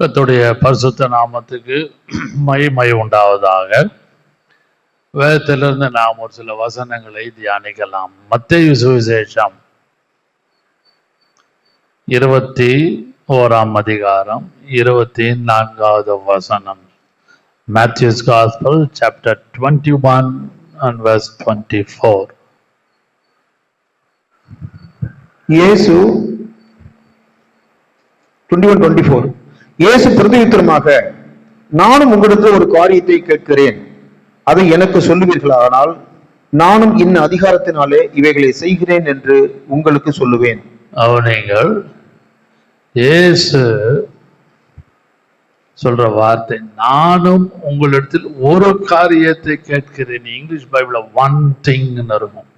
கர்த்தருடைய பரிசுத்த நாமத்துக்கு மகிமை உண்டாவதாக. வேதத்திலிருந்து நாம் ஒரு சில வசனங்களை தியானிக்கலாம். மத்தேயு சுவிசேஷம் 21 அதிகாரம் 24வது வசனம். Matthew's Gospel, chapter 21 and verse 24. இயேசு 21:24. இயேசு பிரதியுத்தரமாக, நானும் உங்களிடத்தில் ஒரு காரியத்தை கேட்கிறேன், அதை எனக்கு சொல்லுவீர்களானால் நானும் இன்ன அதிகாரத்தினாலே இவைகளை செய்கிறேன் என்று உங்களுக்கு சொல்லுவேன். நீங்கள் இயேசு சொல்ற வார்த்தை, நானும் உங்களிடத்தில் ஒரு காரியத்தை கேட்கிறேன். இங்கிலீஷ் பைபிள்ல ஒன் திங் இருக்கும்.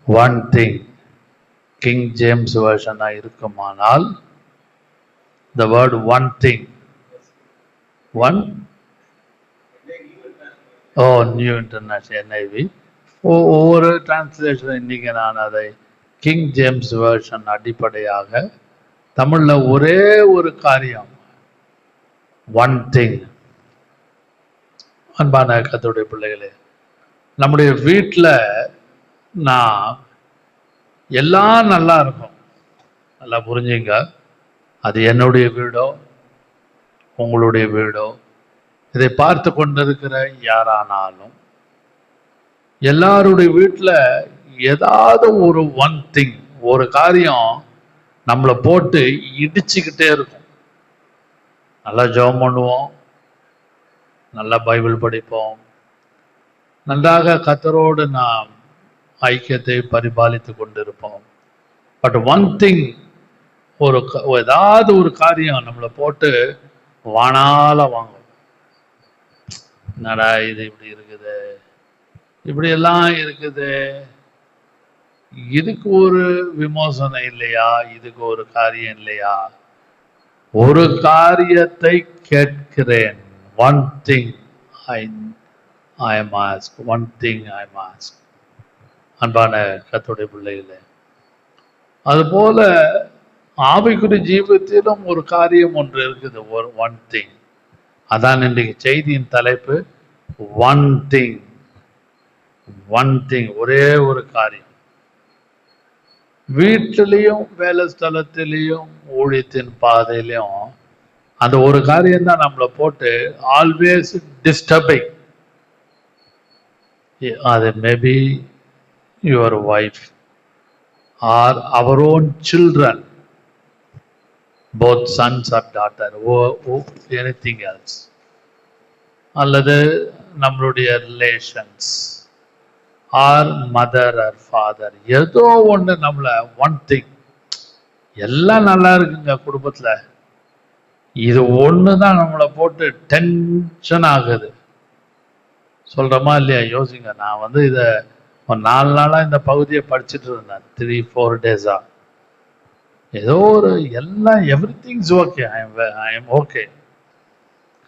One thing. கிங் ஜேம்ஸ் வெர்ஷனா இருக்குமானால் the word one thing, one, new international NIV, ஒவ்வொரு டிரான்ஸ்லேஷன். இன்னைக்கு நான் அதை கிங் ஜேம்ஸ் வெர்ஷன் அடிப்படையாக தமிழ்ல ஒரே ஒரு காரியம், ஒன் திங். அன்பான கர்த்தருடைய பிள்ளைகளே, நம்முடைய வீட்டில் நான் எல்லாம் நல்லா இருக்கும். நல்லா புரிஞ்சுங்க, அது என்னுடைய வீடோ உங்களுடைய வீடோ, இதை பார்த்து கொண்டிருக்கிற யாரானாலும் எல்லாருடைய வீட்டில் ஏதாவது ஒரு ஒன் திங், ஒரு காரியம் நம்மளை போட்டு இடிச்சுக்கிட்டே இருக்கும். நல்லா ஜெபம் பண்ணுவோம், நல்லா பைபிள் படிப்போம், நன்றாக கர்த்தரோடு நாம் ஐக்கியத்தை பரிபாலித்து கொண்டிருப்போம். பட் ஒன் திங், ஏதாவது ஒரு காரியம் நம்மளை போட்டு வானால வாங்கும். என்னடா இது இப்படி இருக்குது, இப்படி எல்லாம் இருக்குது, இதுக்கு ஒரு விமோசனம் இல்லையா, இதுக்கு ஒரு காரியம் இல்லையா? ஒரு காரியத்தை கேட்கிறேன். One thing I am asked. One thing I am asked. அன்பான கர்த்தருடைய பிள்ளைகளே, அதுபோல ஆவிக்குரிய ஜீவிதத்திலும் ஒரு காரியம் ஒன்று இருக்குது, ஒரு ஒன் திங். அதான் இன்றைக்கு செய்தியின் தலைப்பு, ஒன் திங். ஒன் திங், ஒரே ஒரு காரியம். வீட்டிலையும் வேலை ஸ்தலத்திலையும் ஊழியத்தின் பாதையிலையும் அந்த ஒரு காரியம் தான் நம்மளை போட்டு ஆல்வேஸ் டிஸ்டர்பிங். அது maybe your wife or our own children, both sons or daughter, or anything else, அல்லது நம்மளுடைய relations or mother or father, ஏதோ ஒன்று நம்மளை ஒன் திங். எல்லாம் நல்லா இருக்குங்க குடும்பத்தில், இது ஒன்று தான் நம்மளை போட்டு டென்ஷன் ஆகுது. சொல்கிறோமா இல்லையா? யோசிங்க. நான் இதை ஒரு 4 நாளாக இந்த பகுதியை படிச்சுட்டு இருந்தேன், 3-4 டேஸா. ஏதோ ஒரு எல்லாம் everything's okay, I am okay.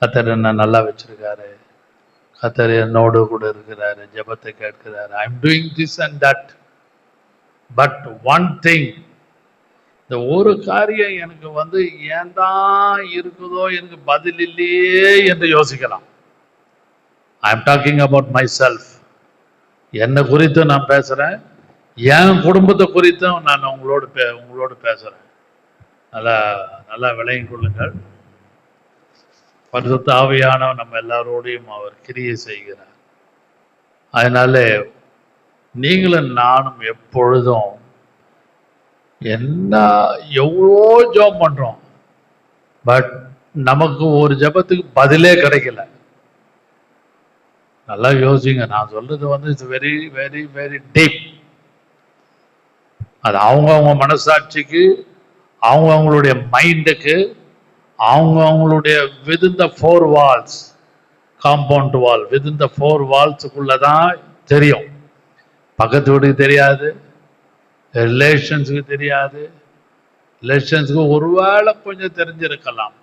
கர்த்தர் என்ன நல்லா வச்சிருக்காரு, கர்த்தர் என்னோடு கூட இருக்கிறாரு, ஜெபத்தை கேட்கிறாரு, I am doing this and that. But one thing, இந்த ஒரு காரியம் எனக்கு ஏன் தான் இருக்குதோ, எனக்கு பதில் இல்லையே என்று யோசிக்கலாம். I am talking about my self. என்னை குறித்து நான் பேசுறேன், என் குடும்பத்தை குறித்தும் நான் உங்களோடு பேசுறேன். நல்லா விளங்கிக் கொள்ளுங்கள். பரிசுத்த ஆவியானவர் நம்ம எல்லாரோடையும் அவர் கிரியை செய்கிறார். அதனால நீங்களும் நானும் எப்பொழுதும் எவ்வளோ ஜெபம் பண்றோம், பட் நமக்கு ஒரு ஜெபத்துக்கு பதிலே கிடைக்கல. நல்லா யோசிங்க. நான் சொல்றது it's very very very deep. அது அவங்கவுங்க மனசாட்சிக்கு, அவங்களுடைய மைண்டுக்கு, அவங்களுடைய within the 4 walls, compound wall, within the 4 வால்ஸுக்குள்ளதான் தெரியும். பக்கத்து வீட்டுக்கு தெரியாது, ரிலேஷன்ஸுக்கு தெரியாது. ரிலேஷன்ஸுக்கு ஒருவேளை கொஞ்சம் தெரிஞ்சிருக்கலாம்,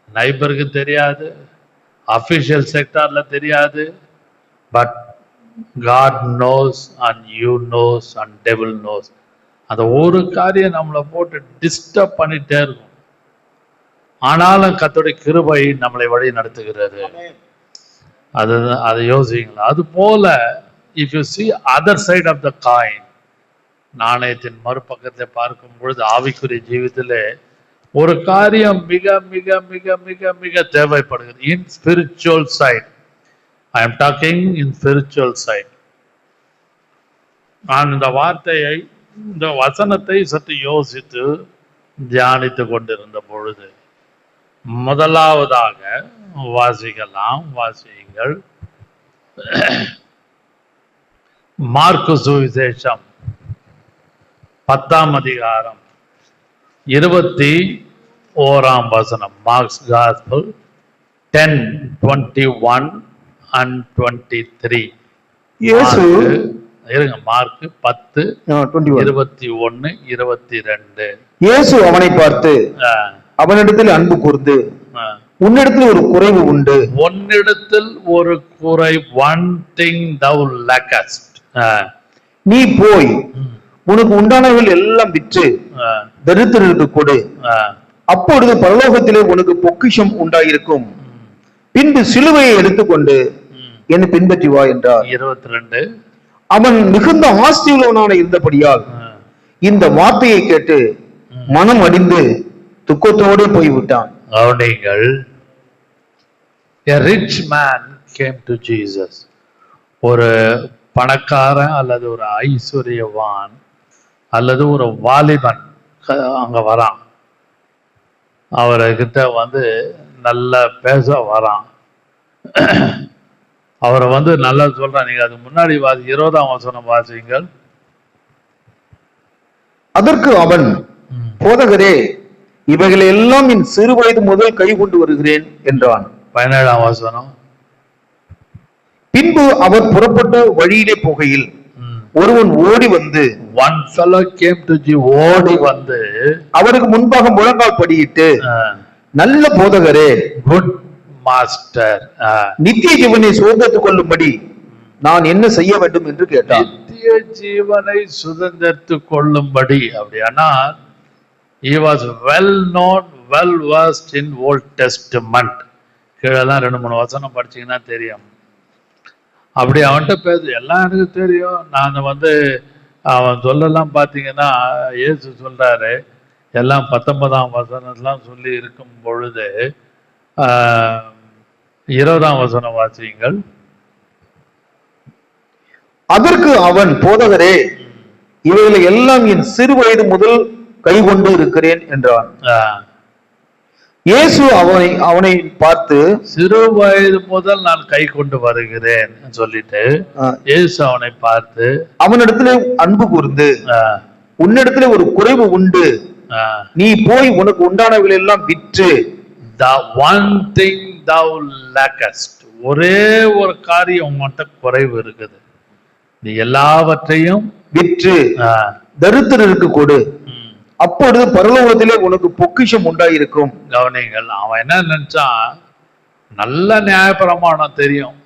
நைபருக்கு தெரியாது, அஃபிஷியல் செக்டார்ல தெரியாது. But God knows and you knows and devil knows. அந்த ஒரு காரியம் நம்மளை போட்டு டிஸ்டர்ப் பண்ணிட்டே இருக்கும். ஆனாலும் கர்த்தருடைய கிருபை நம்மளை வழி நடத்துகிறது. அதை யோசிங்களா. அது போல if you see other side of the coin, நாணயத்தின் மறுபக்கத்தை பார்க்கும் பொழுது ஆவிக்குரிய ஜீவிதத்திலே ஒரு காரியம் மிக மிக மிக மிக மிக தேவைப்படுகிறது. In spiritual side, I'm talking in spiritual side. நான் இந்த வார்த்தையை, இந்த வசனத்தை சற்று யோசித்து தியானித்து கொண்டிருந்த பொழுது முதலாவதாக வாசியுங்கள். மார்க்கு சுவிசேஷம் 10ஆம் அதிகாரம் 21ஆம் வசனம். Mark's gospel 10:21 and 23. இயேசு மார்க் 10:21, 22. இயேசு அவனை பார்த்து அவனிடத்தில் அன்பு கூர்ந்து, உன்னிடத்தில் ஒரு குறைவு உண்டு. உன்னிடத்தில் ஒரு குறை, one thing thou lackest. நீ போய் உனக்கு உண்டானவர்கள் எல்லாம் விற்று தரித்திரருக்கு கொடு, அப்பொழுது பரலோகத்திலே உனக்கு பொக்கிஷம் உண்டாயிருக்கும். பின்பு சிலுவையை எடுத்துக்கொண்டு என்னை பின்பற்றி வா என்றார். 22. அவன் மிகுந்த ஆஸ்தியுள்ளவனான இருந்தபடியால் இந்த வார்த்தையை கேட்டு மனம் அடிந்து துக்கத்தோடு போய்விட்டான். கவனிங்கள். A rich man came to Jesus. ஒரு பணக்காரன் அல்லது ஒரு ஐஸ்வர்யவான் அல்லது ஒரு வாலிபன் அங்க வரான். அவர்கிட்ட நல்ல பேச வரான். அவரை நல்லா சொல்றான். நீங்க அதுக்கு முன்னாடி 20ஆம் வசனம் வாசிங்கள். அதற்கு அவன், போதகரே, இவைகளை எல்லாம் என் சிறு வயது முதல் கை கொண்டு வருகிறேன் என்றான். 17ஆம் வசனம். பின்பு அவர் புறப்பட்டு வழியிலே போகையில் ஒருவன் ஓடி வந்து, one fellow came to Jesus, ஓடி வந்து அவருக்கு முன்பாக முழங்கால் படியிட்டு, நல்ல போதகரே, குட் மாஸ்டர், நித்திய ஜீவனை சுதந்திரத்துக் கொள்ளும்படி நான் என்ன செய்ய வேண்டும் என்று கேட்டான். நித்திய ஜீவனை சுதந்திரத்துக் கொள்ளும்படி. அப்படியானா he was well known, well versed in Old Testament. கீழெல்லாம் 2-3 வசனம் படிச்சீங்கன்னா தெரியும். அப்படி அவன்கிட்ட பேசு, எல்லாம் எனக்கு தெரியும். நான் அவன் சொல்லலாம் பார்த்தீங்கன்னா, இயேசு சொல்றாரு எல்லாம் 19ஆம் வசனம்லாம் சொல்லி இருக்கும் பொழுது 20ஆம் வசனம் வாசியுங்கள். அதற்கு அவன், போதகரே, இவைகளை எல்லாம் என் சிறு வயது முதல் கை கொண்டு இருக்கிறேன் என்றான். இயேசு அவனை பார்த்து, சிறு வயது முதல் நான் கை கொண்டு வருகிறேன் சொல்லிட்டு இயேசு அவனை பார்த்து அவனிடத்துல அன்பு கூர்ந்து, உன்னிடத்துல ஒரு குறைவு உண்டு, நீ போய் உனக்கு உண்டானவர்கள் எல்லாம் விற்று, the one thing thou lackest, ஒரே ஒரு காரியம் உன்கிட்ட குறைவு இருக்குது, நீ எல்லாவற்றையும் விற்று தரித்திரருக்கு கொடு, அப்பொழுது பரலோகத்திலே உனக்கு பொக்கிஷம் உண்டாயிருக்கும். கவனிங்கள். அவன் என்ன நினைச்சான், நல்ல நியாயப்பிரமாணம் தெரியும்,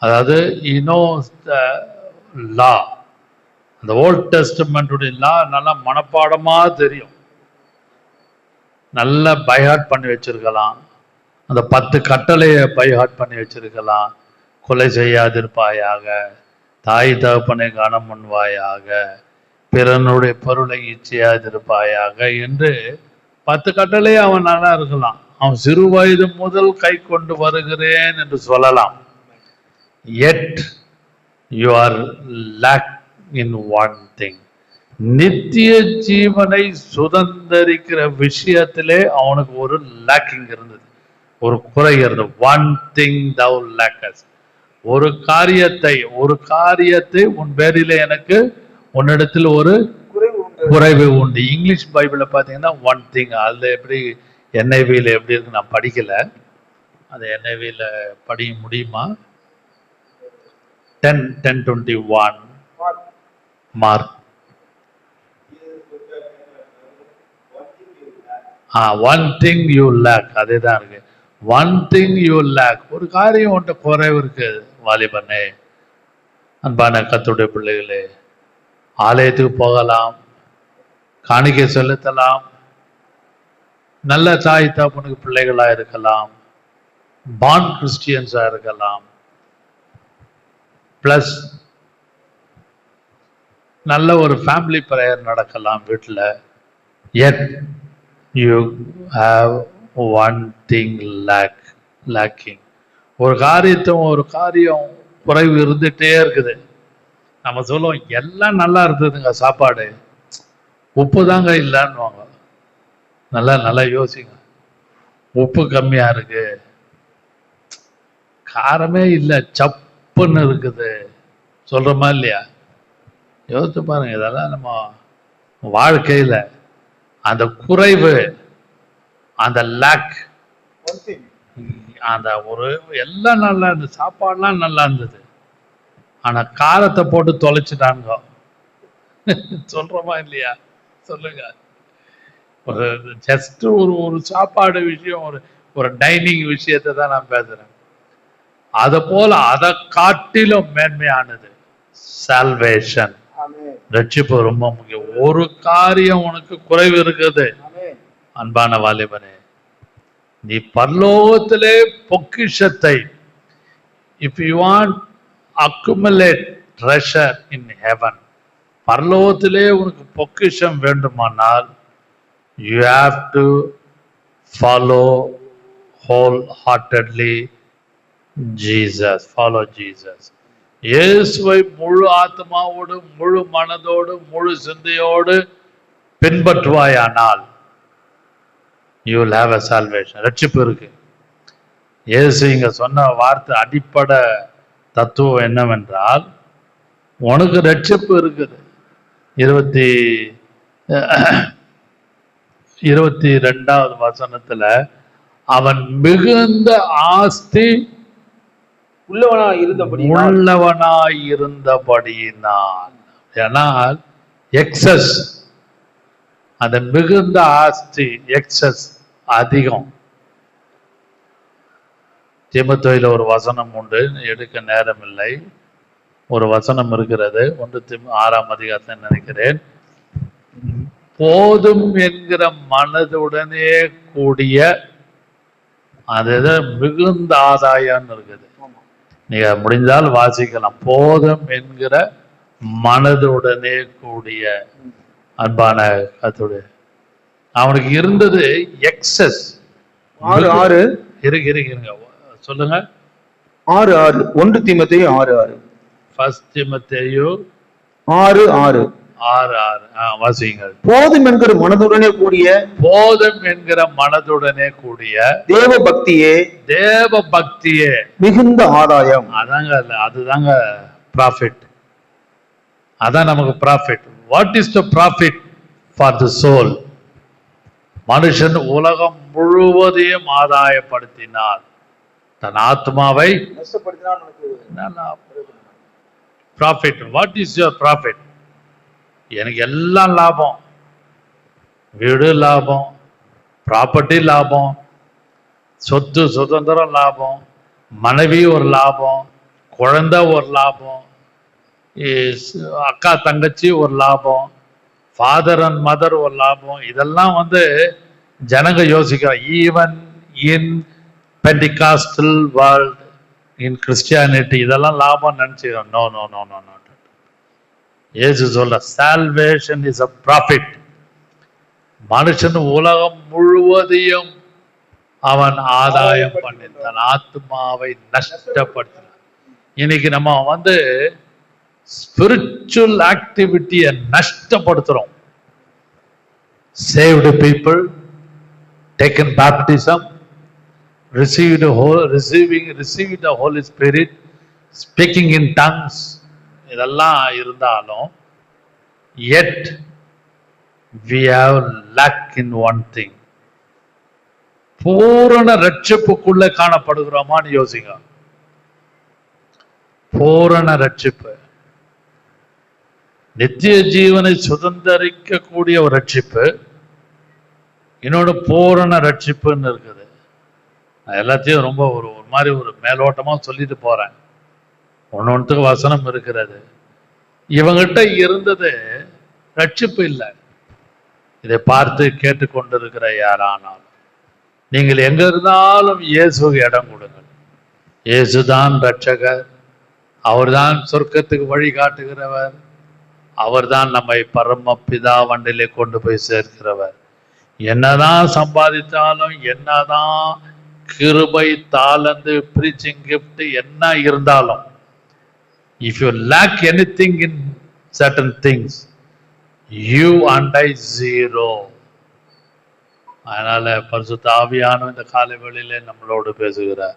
அதாவது he knows the law, அந்த ஓல்ட் டெஸ்டமென்ட்டுடைய லா நல்லா மனப்பாடமா தெரியும், நல்ல பைஹார்ட் பண்ணி வச்சிருக்கலாம், அந்த 10 கட்டளையை பைஹார்ட் பண்ணி வச்சிருக்கலாம். கொலை செய்யாதிருப்பாயாக, தாய் தகப்பனை கனம் பண்ணுவாயாக, பிறனுடைய பொருளை இச்சையாதிருப்பாயாக என்று 10 கட்டளையே அவன் நல்லா இருக்கலாம். அவன் சிறு வயது முதல் கை கொண்டு வருகிறேன் என்று சொல்லலாம். yet you are lack in one thing. நித்திய ஜீவனை சுதந்திரிக்கிற விஷயத்திலே அவனுக்கு ஒரு லேக்கிங் இருந்தது, ஒரு குறை இருந்தது. one thing thou lackest. ஒரு காரியத்தை உன் பேரிலே எனக்கு உன்னிடத்தில் ஒரு குறைவு உண்டு. இங்கிலீஷ் பைபிள பாத்தீங்கன்னா ஒன் திங், அதுல எப்படி NIV-ல எப்படி இருக்கு நான் படிக்கல, அது NIV-ல படிக்க முடியுமா? 10:21 Mark. One thing you lack, அதே தான் இருக்கு. ஒன் திங் யூ லேக், ஒரு காரியம் உன்ட்ட குறைவு இருக்கு வாலிபனே. அன்பான கர்த்தருடைய பிள்ளைகளே, ஆலயத்துக்கு போகலாம், காணிக்கை செலுத்தலாம், நல்ல தாய் தகப்பனுக்கு பிள்ளைகளா இருக்கலாம், பார்ன் கிறிஸ்டியன்ஸா இருக்கலாம், பிளஸ் நல்ல ஒரு ஃபேமிலி ப்ரேயர் நடக்கலாம் வீட்டில். yet you have one thing lacking. ஒரு காரியம் குறைவு இருந்துட்டே இருக்குது. நம்ம சொல்லுவோம் எல்லாம் நல்லா இருந்ததுங்க, சாப்பாடு உப்பு தாங்க இல்லைன்னுவாங்க. நல்லா யோசிங்க. உப்பு கம்மியா இருக்கு, காரமே இல்லை, சப்புன்னு இருக்குது சொல்றோமா இல்லையா? யோசித்து பாருங்க. இதெல்லாம் நம்ம வாழ்க்கையில அந்த குறைவு, அந்த லேக், அந்த ஒரு எல்லாம் நல்லா இருந்தது, சாப்பாடுலாம் நல்லா இருந்தது, ஆனா காரத்தை போட்டு தொலைச்சிட்டாங்க. சொல்றோமா இல்லையா? சொல்லுங்க. ஒரு ஜஸ்ட் ஒரு சாப்பாடு விஷயம், ஒரு டைனிங் விஷயத்தை தான் நான் பேசுறேன். அத போல அதை காட்டிலும் மேன்மையானது சால்வேஷன், ரட்சிப்பு ரொம்ப முக்கியம். ஒரு காரியம் உனக்கு குறைவு இருக்குது அன்பான வாலிபனே, நீ பரலோகத்திலே பொக்கிஷத்தை, if you want accumulate treasure in heaven, பரலோகத்திலே உனக்கு பொக்கிஷம் வேண்டுமானால் you have to follow wholeheartedly Jesus. Follow Jesus. இயேசுவை முழு ஆத்மாவோடு, முழு மனதோடு, முழு சிந்தையோடு பின்பற்றுவாயானால் you will have a salvation. ரட்சிப்பு இருக்கு. இயேசு இங்க சொன்ன வார்த்தை அடிப்படை தத்துவம் என்னவென்றால், உனக்கு ரட்சிப்பு இருக்குது. 22வது வசனத்துல அவன் மிகுந்த ஆஸ்தி உள்ளவனாய் இருந்தபடியினால், ஏனால் எக்ஸஸ், அந்த மிகுந்த ஆஸ்தி எக்ஸஸ் அதிகம். தீமோத்தேயுல ஒரு வசனம் உண்டு, எடுக்க நேரம் இல்லை. ஒரு வசனம் இருக்கிறது, 1 அதிகாரத்தை நினைக்கிறேன். போதும் என்கிற மனதுடனே கூடிய, அது மிகுந்த ஆதாயம் இருக்குது. நீங்க முடிந்தால் வாசிக்கலாம். போதும் என்கிற மனதுடனே கூடிய. அன்பான கர்த்தருடைய, அவனுக்கு இருந்தது எக்ஸஸ். 6 இருங்க சொல்லுங்க. 6 1 தீமோத்தேயு 6 1 தீமோத்தேயு 6 வாசிங்கள். போதும் என்கிற மனதுடனே கூடிய, போதும் என்கிற மனதுடனே கூடிய தேவ பக்தியே மிகுந்த ஆதாயம். அதுதாங்க ப்ராஃபிட். அதான் நமக்கு profit. What is the profit for the soul? மனுஷன் உலகம் முழுவதையும் ஆதாயப்படுத்தினால் தன் ஆத்மாவை profit. What is your profit? எனக்கு எல்லாம் லாபம், வீடு லாபம், ப்ராப்பர்ட்டி லாபம், சொத்து சுதந்திரம் லாபம், மனைவி ஒரு லாபம், குழந்தை ஒரு லாபம், அக்கா தங்கச்சி ஒரு லாபம், ஃபாதர் அண்ட் மதர் ஒரு லாபம். இதெல்லாம் ஜனங்க யோசிக்கிறாங்க. Even in Pentecostal world, in Christianity இதெல்லாம் லாபம் நினைச்சுக்கிறோம். No no no no no. இயேசு சொல்ற salvation is a profit. மனுஷன் உலகம் முழுவதையும் அவன் ஆதாயம் பண்ணி தன் ஆத்மாவை நஷ்டப்படுத்தினான். இன்னைக்கு நம்ம spiritual ஆக்டிவிட்டியை நஷ்டப்படுத்துறோம். saved people, taken baptism, received the Holy Spirit, speaking in tongues, இதெல்லாம் இருந்தாலும் yet we have lack in one thing. பூரண ரட்சிப்புக்குள்ள காணப்படுகிறோமான்னு யோசிங்க. பூரண ரட்சிப்பு, நித்திய ஜீவனை சுதந்தரிக்க கூடிய ஒரு ரட்சிப்பு, இன்னொன்று பூரண ரட்சிப்புன்னு இருக்குது. நான் எல்லாத்தையும் ரொம்ப ஒரு மாதிரி ஒரு மேலோட்டமா சொல்லிட்டு போறேன். ஒன்னொன்றுக்கு வசனம் இருக்கிறது. இவங்கிட்ட இருந்தது ரட்சிப்பு இல்லை. இதை பார்த்து கேட்டுக்கொண்டிருக்கிற யாரானாலும் நீங்கள் எங்க இருந்தாலும் இயேசுக்கு இடம் கொடுங்கள். இயேசுதான் ரட்சகர், அவர்தான் சொர்க்கத்துக்கு வழி காட்டுகிறவர், அவர்தான் நம்மை பரம பிதா வண்டிலே கொண்டு போய் சேர்க்கிறவர். என்னதான் சம்பாதித்தாலும், என்னதான் கிருபை, தாளந்து, பிரீச்சிங் கிஃப்ட் என்ன இருந்தாலும், if you lack anything in certain things, you and I zero. அதனால பரிசுத்த ஆவியானவர் இந்த காலை வேளையிலே நம்மளோடு பேசுகிறார்.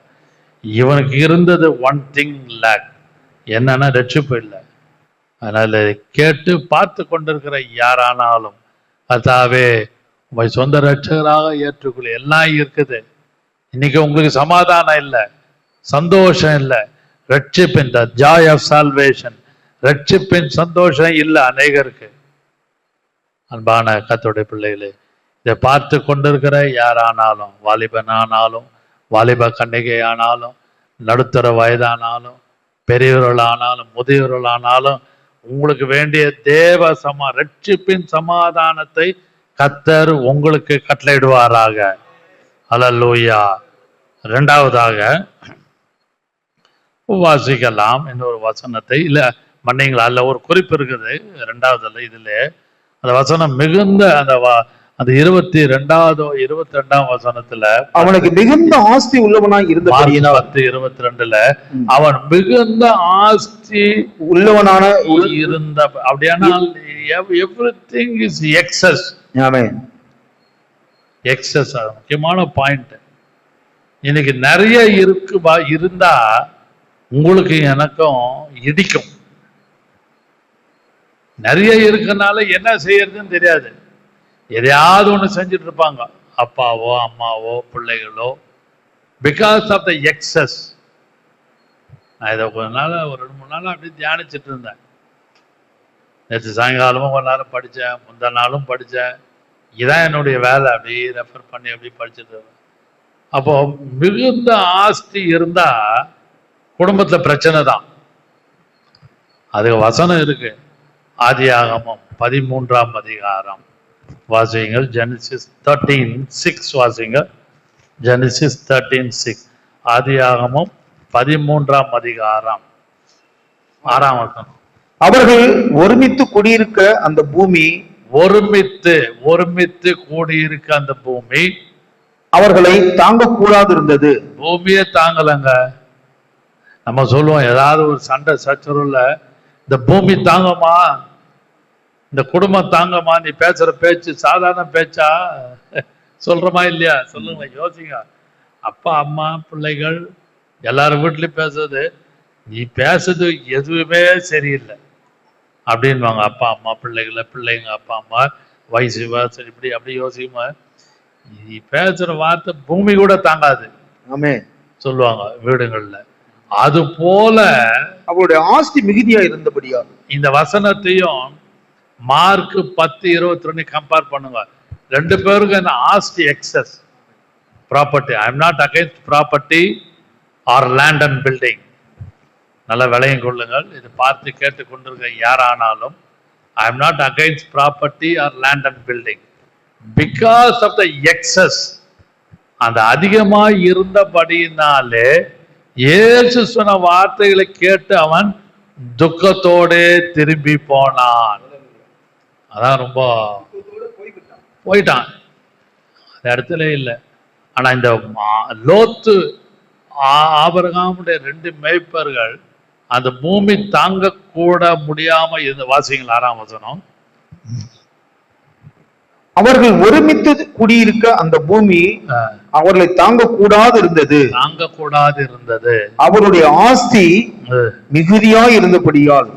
இவனுக்கு இருந்தது ஒன் திங் லேக், என்னன்னா ரட்சிப்பு இல்லை. அதனால கேட்டு பார்த்து கொண்டிருக்கிற யாரானாலும், கர்த்தாவே உங்களை சொந்த ரட்சகராக ஏற்றுக்கொள்ள. எல்லாம் இருக்குது, இன்னைக்கு உங்களுக்கு சமாதானம் இல்லை, சந்தோஷம் இல்லை, ரட்சிப்பின் த ஜாய் ஆஃப் சால்வேஷன், ரட்சிப்பின் சந்தோஷம் இல்லை அநேகருக்கு. அன்பான கர்த்தருடைய பிள்ளைகளே, இதை பார்த்து கொண்டிருக்கிற யாரானாலும், வாலிபனானாலும், வாலிப கன்னிகை ஆனாலும், நடுத்தர வயதானாலும், பெரியவர்களானாலும், முதியவர்களானாலும், உங்களுக்கு வேண்டிய தேவ ரட்சிப்பின் சமாதானத்தை கர்த்தர் உங்களுக்கு கட்டளையிடுவாராக. அல்லேலூயா. இரண்டாவதாக வாசிக்கலாம் இன்னொரு வசனத்தை. இல்ல மன்னிங்களா, அல்ல ஒரு குறிப்பு இருக்குது இரண்டாவதுல. இதுல அந்த வசனம் மிகுந்த அந்த 22ஆம் வசனத்துல, அவனுக்கு மிகுந்த ஆஸ்தி உள்ளவனாய் இருந்தபடியினால் 10:22 அவன் மிகுந்த ஆஸ்தி உள்ளவனான இருந்த. அப்படியானால் எவ்ரிதிங் இஸ் எக்ஸஸ். ஆமென். எக்ஸஸ் முக்கியமான பாயிண்ட். இன்னைக்கு நிறைய இருந்தா உங்களுக்கு எனக்கும் இடிக்கும். நிறைய இருக்கனால என்ன செய்யறதுன்னு தெரியாது, எதையாவது ஒண்ணு செஞ்சுட்டு இருப்பாங்க, அப்பாவோ அம்மாவோ பிள்ளைகளோ, பிகாஸ் ஆஃப் த எக்ஸஸ். நான் இதை கொஞ்ச நாள், ஒரு 2-3 நாள் அப்படி தியானிச்சுட்டு இருந்தேன். நேற்று சாயங்காலமும் கொஞ்ச நேரம் படித்தேன், முந்தா நாளும் படித்தேன். இதான் என்னுடைய வேலை, அப்படி ரெஃபர் பண்ணி அப்படி படிச்சுட்டு. அப்போ மிகுந்த ஆஸ்தி இருந்தா குடும்பத்துல பிரச்சனை தான். அதுக்கு வசனம் இருக்கு. ஆதியாகமம் 13ஆம் அதிகாரம் வாசிங்கள். Genesis 13:6 வாசிங்க. Genesis 13:6. ஆதியாகமம் 13ஆம் அதிகாரம் 6ஆம் வசனம். அவர்கள் ஒருமித்து குடியிருக்க அந்த பூமி, ஒருமித்து கூடியிருக்க அந்த பூமி அவர்களை தாங்க கூடாது இருந்தது. பூமியே தாங்கலங்க. நம்ம சொல்லுவோம், ஏதாவது ஒரு சண்டை சச்சரவுல, இந்த பூமி தாங்கம்மா, இந்த குடும்பம் தாங்கம்மா, நீ பேசுற பேச்சு சாதாரண பேச்சா? சொல்றமா இல்லையா? சொல்லுங்க, யோசிங்க. அப்பா அம்மா பிள்ளைகள் எல்லாரும் வீட்லயும் பேசுறது, நீ பேசுறது எதுவுமே சரியில்லை அப்படின்வாங்க. அப்பா அம்மா பிள்ளைகளை, பிள்ளைங்க அப்பா அம்மா, வயசு சரி, இப்படி அப்படி யோசிக்குமா, நீ பேசுற வார்த்தை பூமி கூட தாங்காது சொல்லுவாங்க வீடுகள்ல. அது போல அவருடைய ஆஸ்தி மிகுதியா இருந்தபடியா இந்த வசனத்தையும் மார்க் 10:22 கம்பேர் பண்ணுங்க. ரெண்டு பேருக்கு இந்த ஆஸ்தி excess property. I am not against property or land and building. நல்ல விலையும் கொள்ளுங்கள். இது பார்த்து கேட்டு கொண்டிருக்க யாரானாலும், I am not against property or land and building. Because of the excess, அந்த அதிகமா இருந்தபடியினாலே இயேசு சொன்ன வார்த்தைகளை கேட்டு அவன் துக்கத்தோடு திரும்பி போனான். அதான் ரொம்ப போயிட்டான், அந்த இடத்துல இல்லை. ஆனா இந்த லோத்து ஆபிரகாமுடைய 2 மேய்ப்பர்கள் அந்த பூமி தாங்க கூட முடியாம இருந்த. வாசிங்கள் 6ஆம் வசனம். அவர்கள் ஒருமித்து குடியிருக்க அந்த பூமி அவர்களை தாங்க கூடாது இருந்தது. அவருடைய ஆஸ்தி மிகுதியா இருந்தபடியால்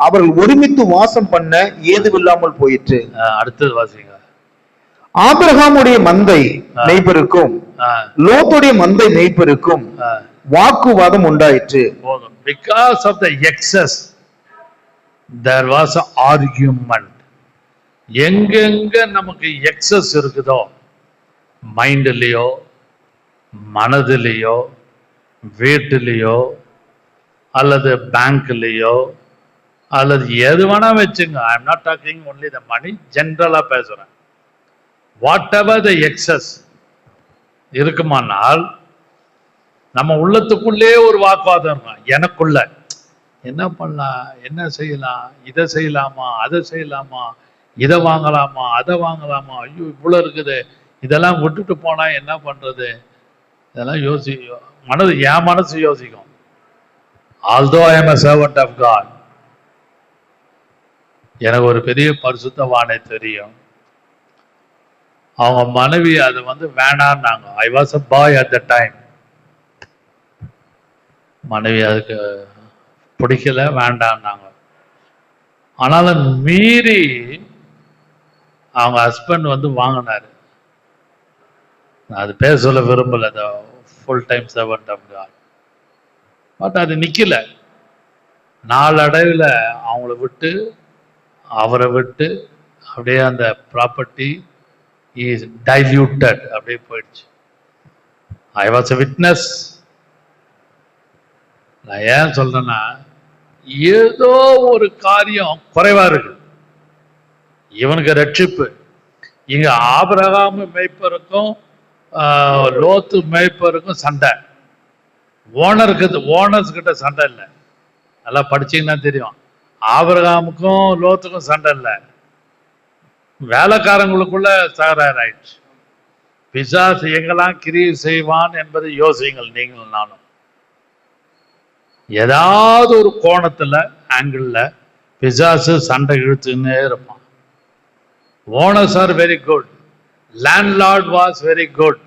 அவர்கள் ஒருமித்து வாசம் பண்ண ஏதுவில்லாமல் போயிற்று. அடுத்தது வாசிங்க. ஆபிரகாமுடைய மந்தை மேய்ப்பருக்கும் லோத்துடைய மந்தை மேய்ப்பருக்கும் வாக்குவாதம் உண்டாயிற்று. Because of the excess there was an argument. எங்கெங்க நமக்கு எக்ஸஸ் இருக்குதோ, மைண்ட்லயோ, மனதிலேயோ, வீட்டிலேயோ, அல்லது பேங்க்லயோ, அல்லது எது வேணா வச்சுங்க. I am not talking only the money, ஜென்ரலா பேசுறேன். வாட் எவர் த எக்ஸஸ், இருக்குமானால் நம்ம உள்ளத்துக்குள்ளே ஒரு வாக்குவாதம் இருக்கும். எனக்குள்ள என்ன பண்ணலாம், என்ன செய்யலாம், இதை செய்யலாமா, அதை செய்யலாமா, இதை வாங்கலாமா, அதை வாங்கலாமா, ஐயோ இவ்வளவு இருக்குது, இதெல்லாம் விட்டுட்டு போனா என்ன பண்றது, இதெல்லாம் என் மனசு யோசிக்கும். although I am a servant of God, எனக்கு ஒரு பெரிய பரிசுத்தவானை தெரியும். அவங்க மனைவி அது வேணான்னாங்க. I was a boy at the time. மனைவி அதுக்கு பிடிக்கல, வேண்டான்னாங்க. ஆனாலும் மீறி அவங்க ஹஸ்பண்ட் வாங்கினாரு. அது பேர் சொல்ல விரும்பல, full time servant of God. But அது நிக்கல. நாளடைவில் அவங்கள விட்டு அவரை விட்டு அப்படியே அந்த ப்ராப்பர்ட்டி இஸ் டைல்யூட்டட், அப்படியே போயிடுச்சு. I was a witness. நான் ஏன் சொல்றேன்னா, ஏதோ ஒரு காரியம் குறைவா இருக்கு. இவனுக்கு ரட்சிப்பு. இங்க ஆபிரகாம் மேய்ப்பருக்கும் லோத்து மேய்ப்பருக்கும் சண்டை. ஓனர்ஸ் கிட்ட சண்டை இல்லை. நல்லா படிச்சீங்கன்னா தெரியும். ஆபிரகாமுக்கும் லோத்துக்கும் சண்டை இல்லை, வேலைக்காரங்களுக்குள்ள தகராறு ஆயிடுச்சு. பிசாசு எங்கெல்லாம் கிரியை செய்வான் என்பதை யோசியுங்கள் நீங்களும் நானும். ஏதாவது ஒரு கோணத்துல ஆங்கிள் பிசாசு சண்டை இழுத்துன்னே இருப்பான். Owners are very good. Landlord was very good.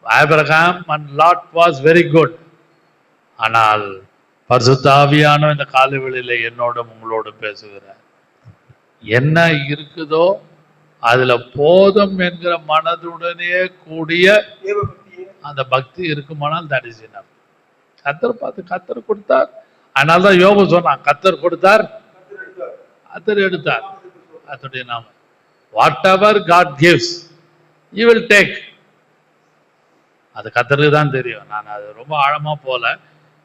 Abraham and lot was very good. ஆனால் பரிசுத்த ஆவியான இந்த காலவெளியில என்னோடும் உங்களோடும் பேசுகிறார். என்ன இருக்குதோ அதுல போதும் என்கிற மனதுடனே கூடிய அந்த பக்தி இருக்குமானால் தட் இஸ் இனஃப். கத்தர் பார்த்து கத்தர் கொடுத்தார். அதனால்தான் யோபு சொன்னான், கத்தர் கொடுத்தார் கத்தர் எடுத்தார். அதனுடைய நாம what ever God gives you will take. அது கத்தருக்கு தான் தெரியும். நான் அது ரொம்ப ஆழமா போல.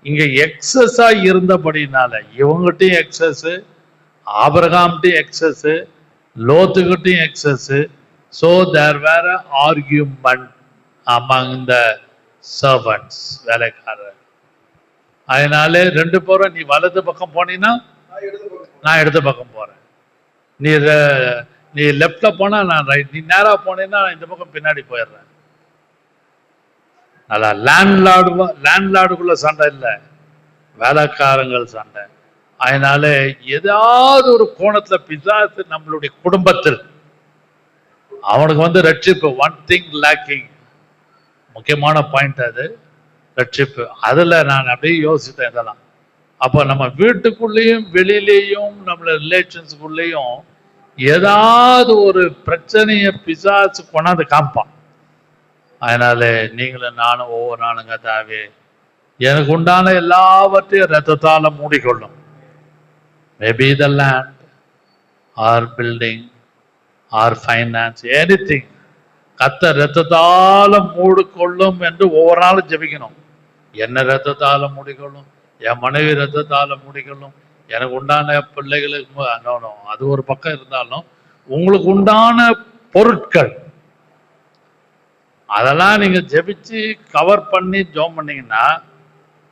இங்க எக்ஸஸா இருந்தபடினால இவங்ககிட்டையும் எக்ஸஸ், ஆபிரகாம்கிட்டையும் எக்ஸஸ், லோத்துக்கிட்டையும் excess. So there were argument among the servants, வேலைக்காரர். அதனாலே ரெண்டு பேரும், நீ வலது பக்கம் போனீங்கன்னா நான் இடது பக்கம் போறேன், நீ லெப்ட்ல போனா நான் ரைட், நீ நேரா போனீங்கன்னா நான் இந்த பக்கம் பின்னாடி போயிடுறேன். நல்லா லேண்ட்லார்டுக்குள்ள சண்டை இல்லை, வேலைக்காரங்கள் சண்டை. அதனால ஏதாவது ஒரு கோணத்துல பிசாசு நம்மளுடைய குடும்பத்தில் அவனுக்கு ரட்சிப்பு, ஒன் திங் லேக்கிங், முக்கியமான பாயிண்ட் அது ரட்சிப்பு. அதுல நான் அப்படியே யோசித்தேன் இதெல்லாம். அப்ப நம்ம வீட்டுக்குள்ளேயும் வெளியிலேயும் நம்மள ரிலேஷன்ஸுக்குள்ளேயும் ஏதாவது ஒரு பிரச்சனையை பிசாசு கொண்டாந்து காமிப்பான். அதனால நீங்களும் நானும் ஒவ்வொரு நாளும் கர்த்தாவே எனக்கு உண்டான எல்லாவற்றையும் ரத்தத்தால மூடிக்கொள்ளும். Maybe the land or building or finance, anything கர்த்தர் ரத்தத்தால மூடிக்கொள்ளும் என்று ஒவ்வொரு நாளும் ஜெபிக்கணும். என்ன ரத்தத்தால மூடிக்கொள்ளும், என் மனைவி ரத்தத்தால மூடிக்கொள்ளும், எனக்கு உண்டான பிள்ளைகளுக்கு அது ஒரு பக்கம் இருந்தாலும் உங்களுக்கு உண்டான பொருட்கள் அதெல்லாம் நீங்க ஜெபிச்சு கவர் பண்ணி ஜோம் பண்ணீங்கன்னா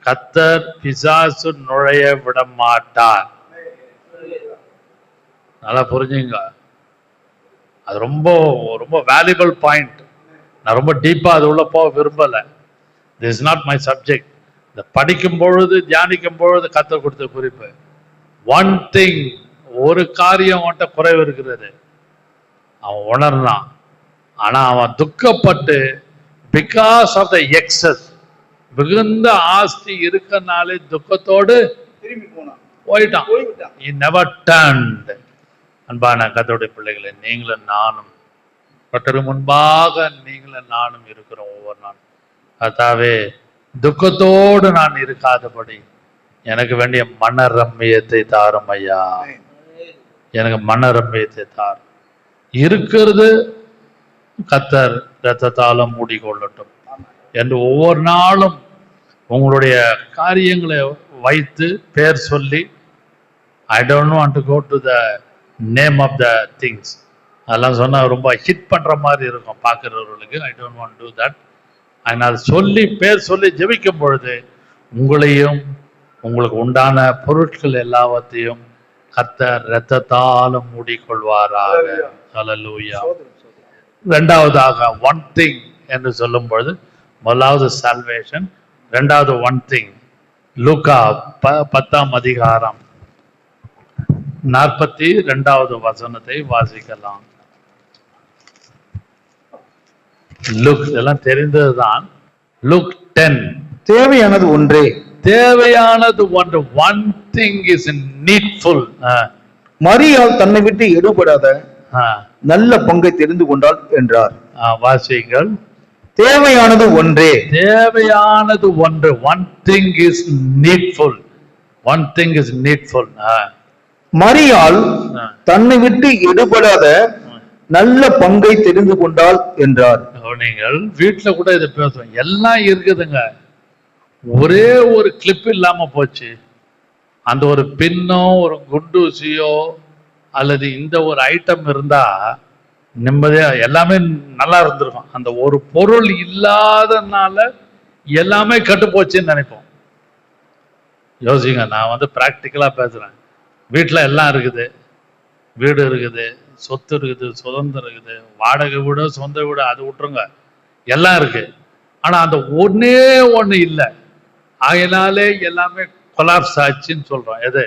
கர்த்தர் பிசாசு நுழைய விட மாட்டார். நல்லா புரிஞ்சுங்க. அது ரொம்ப ரொம்ப வேல்யூபிள் பாயிண்ட். நான் ரொம்ப டீப்பா அது உள்ள போக விரும்பல. This is not my subject. இந்த படிக்கும் பொழுது தியானிக்கும் பொழுது கர்த்தர் கொடுத்த குறிப்பு. ஒன் திங், ஒரு காரியம் அவன்கிட்ட குறைவு இருக்கிறது, அவன் உணர்றான். ஆனா அவன் துக்கப்பட்டு பிகாஸ் ஆஃப் த எக்ஸஸ், மிகுந்த ஆஸ்தி இருக்கனாலே துக்கத்தோடு திரும்பி போயிட்டான். He never turned. அன்பான கர்த்தருடைய பிள்ளைகளை, நீங்களும் நானும் கர்த்தருக்கு முன்பாக நீங்களும் நானும் இருக்கிறோம் ஒவ்வொரு நாளும். கர்த்தாவே துக்கத்தோடு நான் இருக்காதபடி எனக்கு வேண்டிய மன ரம்மியத்தை தாரும் ஐயா. எனக்கு மன ரம்மியத்தை தாரும். இருக்கிறது கர்த்தர் ரத்தத்தால மூடிக்கொள்ளட்டும் என்று ஒவ்வொரு நாளும் உங்களுடைய காரியங்களை வைத்து பேர் சொல்லி, I don't want to go to the name of the things, அதெல்லாம் சொன்னா ரொம்ப ஹிட் பண்ற மாதிரி இருக்கும் பார்க்கிறவர்களுக்கு. I don't want to that. அதனால் பேர் சொல்லி ஜெபிக்கும் பொழுது உங்களையும் உங்களுக்கு உண்டான பொருட்கள் எல்லாவற்றையும் கர்த்தர் இரத்தத்தாலும் மூடிக்கொள்வாராக. ஹல்லேலூயா. இரண்டாவதாக ஒன் திங் என்று சொல்லும் பொழுது முதலாவது சால்வேஷன், இரண்டாவது ஒன் திங். லூக்கா 10ஆம் அதிகாரம் 42வது வசனத்தை வாசிக்கலாம். லுக் எல்லாம் தெரிந்ததுதான். லுக் 10. தேவையானது ஒன்றே. தேவையானது ஒன்று. One thing is needful. மரியாள் தன்னை விட்டு எடுபடாத நல்ல பங்கை தெரிந்து கொண்டாள் என்றார். வாசியுங்கள். தேவையானது ஒன்றே. தேவையானது ஒன்று. One thing is needful. One thing is needful. மரியாள் தன்னை விட்டு எடுபடாத நல்ல பங்கை தெரிந்து கொண்டாள் என்றார். நீங்கள் வீட்டுல கூட இதை பேசுவோம். எல்லாம் இருக்குதுங்க, ஒரே ஒரு கிளிப் இல்லாம போச்சு. அந்த ஒரு பின்னோ ஒரு குண்டூசியோ அல்லது இந்த ஒரு ஐட்டம் இருந்தா நிம்மதியா எல்லாமே நல்லா இருந்திருக்கும். அந்த ஒரு பொருள் இல்லாதனால எல்லாமே கட்டு போச்சுன்னு நினைப்போம். யோசிங்க, நான் பிராக்டிக்கலா பேசுறேன். வீட்டுல எல்லாம் இருக்குது, வீடு இருக்குது, சொத்து இருக்குது, சுதந்திரம் இருக்குது, வாடகை வீடு, சொந்த வீடு, அது விட்டுருங்க, எல்லாம் இருக்கு. ஆனா அந்த ஒன்னே ஒண்ணு இல்லை, அதனாலே எல்லாமே கொலாப்ஸ் ஆச்சுன்னு சொல்றோம். எது?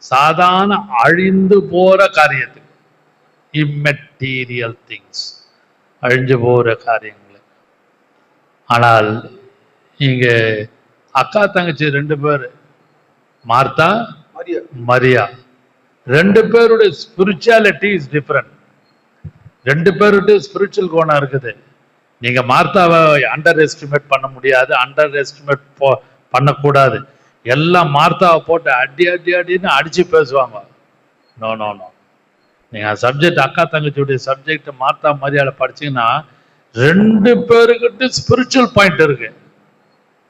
சாதாரண அழிந்து போற காரியத்துக்கு, இம்மெட்டீரியல் திங்ஸ், அழிஞ்சு போற காரியங்கள். ஆனால் இங்க அக்கா தங்கச்சி 2 பேர், மார்த்தா மரியா, 2 பேருடைய ஸ்பிரிச்சுவாலிட்டி இஸ் டிஃபரெண்ட். 2 பேருடைய ஸ்பிரிச்சுவல் கோணம் இருக்குது. நீங்க மார்த்தாவை அண்டர் எஸ்டிமேட் பண்ண முடியாது, அண்டர் எஸ்டிமேட் பண்ணக்கூடாது. எல்லாம் மார்த்தாவை போட்டு அடி அடி அடின்னு அடிச்சு பேசுவாங்க. No no no. நீங்க சப்ஜெக்ட், அக்கா தங்கச்சியுடைய சப்ஜெக்ட் மார்த்தா மரியாதை படிச்சீங்கன்னா 2 பேருக்கிட்ட ஸ்பிரிச்சுவல் பாயிண்ட் இருக்கு.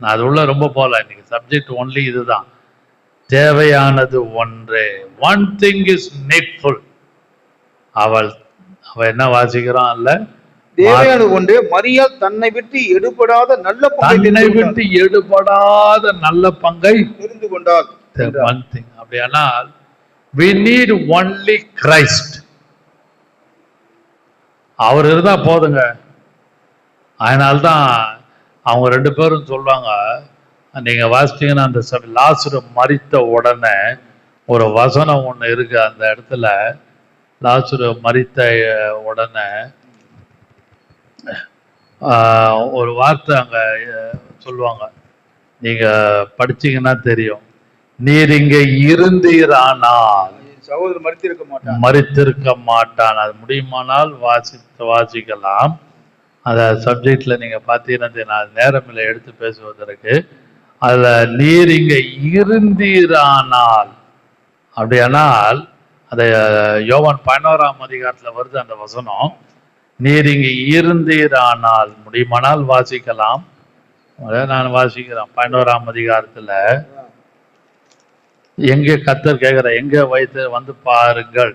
நான் அது உள்ள ரொம்ப போகல. இன்னைக்கு சப்ஜெக்ட் ஒன்லி இதுதான். தேவையானது ஒன்றே. One thing is needful. அவ என்ன வாசிக்கிறான்? அல்ல, தேவையானது ஒன்றே. மரியாள் தன்னை விட்டு எடுபடாத நல்ல பங்கை தெரிந்து கொண்டாள். One thing. அப்படியானால் we need only Christ. அவர் இருந்தா போதுங்க. அதனால்தான் அவங்க 2 பேரும் சொல்லுவாங்க, நீங்க வாசிச்சீங்கன்னா அந்த லாசரு மரித்த உடனே ஒரு வசனம் ஒண்ணு இருக்கு. அந்த இடத்துல லாசரு மரித்த உடனே ஒரு வார்த்தை அங்க சொல்லுவாங்க, நீங்க படிச்சீங்கன்னா தெரியும். நீர் இங்க இருந்தீரானால் சகோதரர் மரித்திருக்க மாட்டான். அது முடியுமானால் வாசிக்கலாம். அத சப்ஜெக்ட்ல நீங்க பாத்தீங்கன்னா, நான் நேரமில்லை எடுத்து பேசுவதற்கு. அதுல நீர் இங்க இருந்தீரானால், அப்படியானால் அதை யோவான் 11ஆம் அதிகாரத்துல வருது அந்த வசனம். நீர் இங்க இருந்தீரானால், முடியுமானால் வாசிக்கலாம். நான் வாசிக்கிறேன். 11ஆம் அதிகாரத்துல எங்க கர்த்தர் கேட்கிற, எங்க வைத்து பாருங்கள்.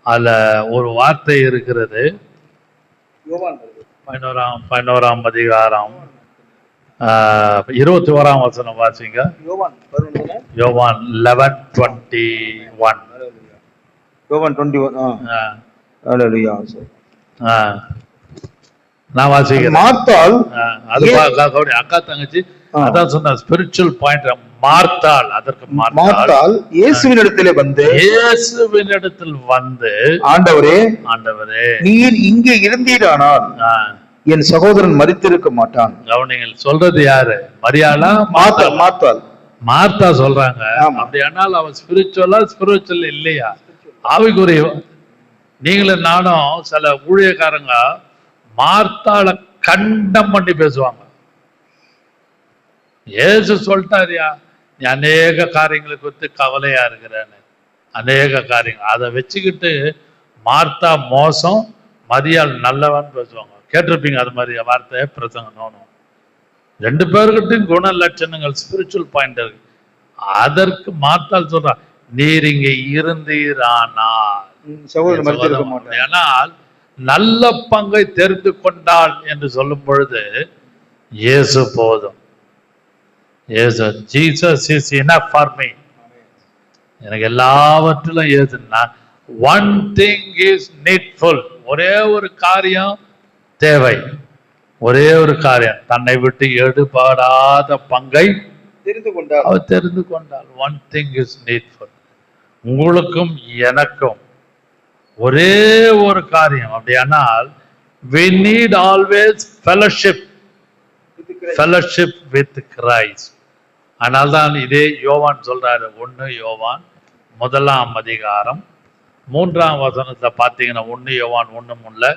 அதுல ஒரு வார்த்தை இருக்கிறது. 11ஆம் அதிகாரம் 21ஆம் வசனம் வாசிங்க. யோவான் 11:21. யோவான் 21. நான் வாசிக்கிறேன். மார்த்தாள், அக்கா தங்கச்சி, அதான் சொன்ன ஸ்பிரிச்சுவல் பாயிண்ட். மார்த்தாள், அதற்கு மார்த்தாள் இயேசுவினிடத்திலே வந்து, ஆண்டவரே நீர் இங்கே இருந்தீரானால் என் சகோதரன் மரித்திருக்க மாட்டான். கவனிங்கள், சொல்றது யாரு? மரியாளா? மார்த்தாள். மார்த்தா சொல்றாங்க. அப்படியானால் அவன் ஸ்பிரிச்சுவல் இல்லையா? ஆவிக்குரிய. நீங்களும் நானும் சில ஊழியக்காரங்க மார்த்தாள கண்டம் பண்ணி பேசுவாங்க. ஏசு சொல்லிட்டாரியா, நீ அநேக காரியங்களை குறித்து கவலையா இருக்கிறேன்னு. அநேக காரியங்கள் அதை வச்சுக்கிட்டு மார்த்தா மோசம், மரியாள் நல்லவன் பேசுவாங்க. கேட்டிருப்பீங்க அது மாதிரி வார்த்தை பிரசங்கம். நோனும் 2 பேருக்கிட்டையும் குண லட்சணங்கள், ஸ்பிரிச்சுவல் பாயிண்ட் இருக்கு. அதற்கு மார்த்தாள் சொல்றா, நீர் இங்க இருந்தீரானால் ஆனால் நல்ல பங்கை தெரிந்து கொண்டாள் என்று சொல்லும் பொழுது இயேசு போதும். இயேசு, Jesus is enough for me. எனக்கு எல்லாவற்றிலும் இயேசுன்னா, ஒன் திங் இஸ் நீட்ஃபுல். ஒரே ஒரு காரியம் தேவை. ஒரே ஒரு காரியம், தன்னை விட்டு எடுபடாத பங்கை அவர் தெரிந்து கொண்டால். One thing is needful. உங்களுக்கும் எனக்கும் ஒரே ஒரு காரியம். அப்படியானால் we need always fellowship with Christ. அதனால்தான் இதே யோவான் சொல்றாரு, 1 யோவான் 1:3 பார்த்தீங்கன்னா, 1 யோவான் 1:3,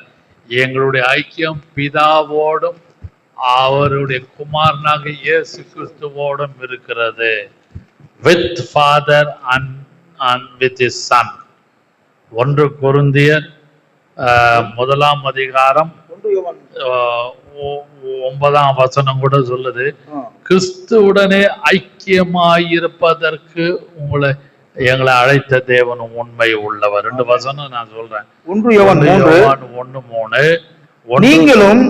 எங்களுடைய ஐக்கியம் பிதாவோடும் அவருடைய குமாரனாக இயேசு கிறிஸ்துவோடும் இருக்கிறது. With father and with his son. 1 கொரிந்தியர் 1:9 கூட சொல்லுது, கிறிஸ்துவுடனே ஐக்கியமாயிருப்பதற்கு எங்களை அழைத்த தேவன் உண்மை உள்ளவர். 2 வசனம் நான் சொல்றேன். 1 யோவான் 1:3, நீங்களும்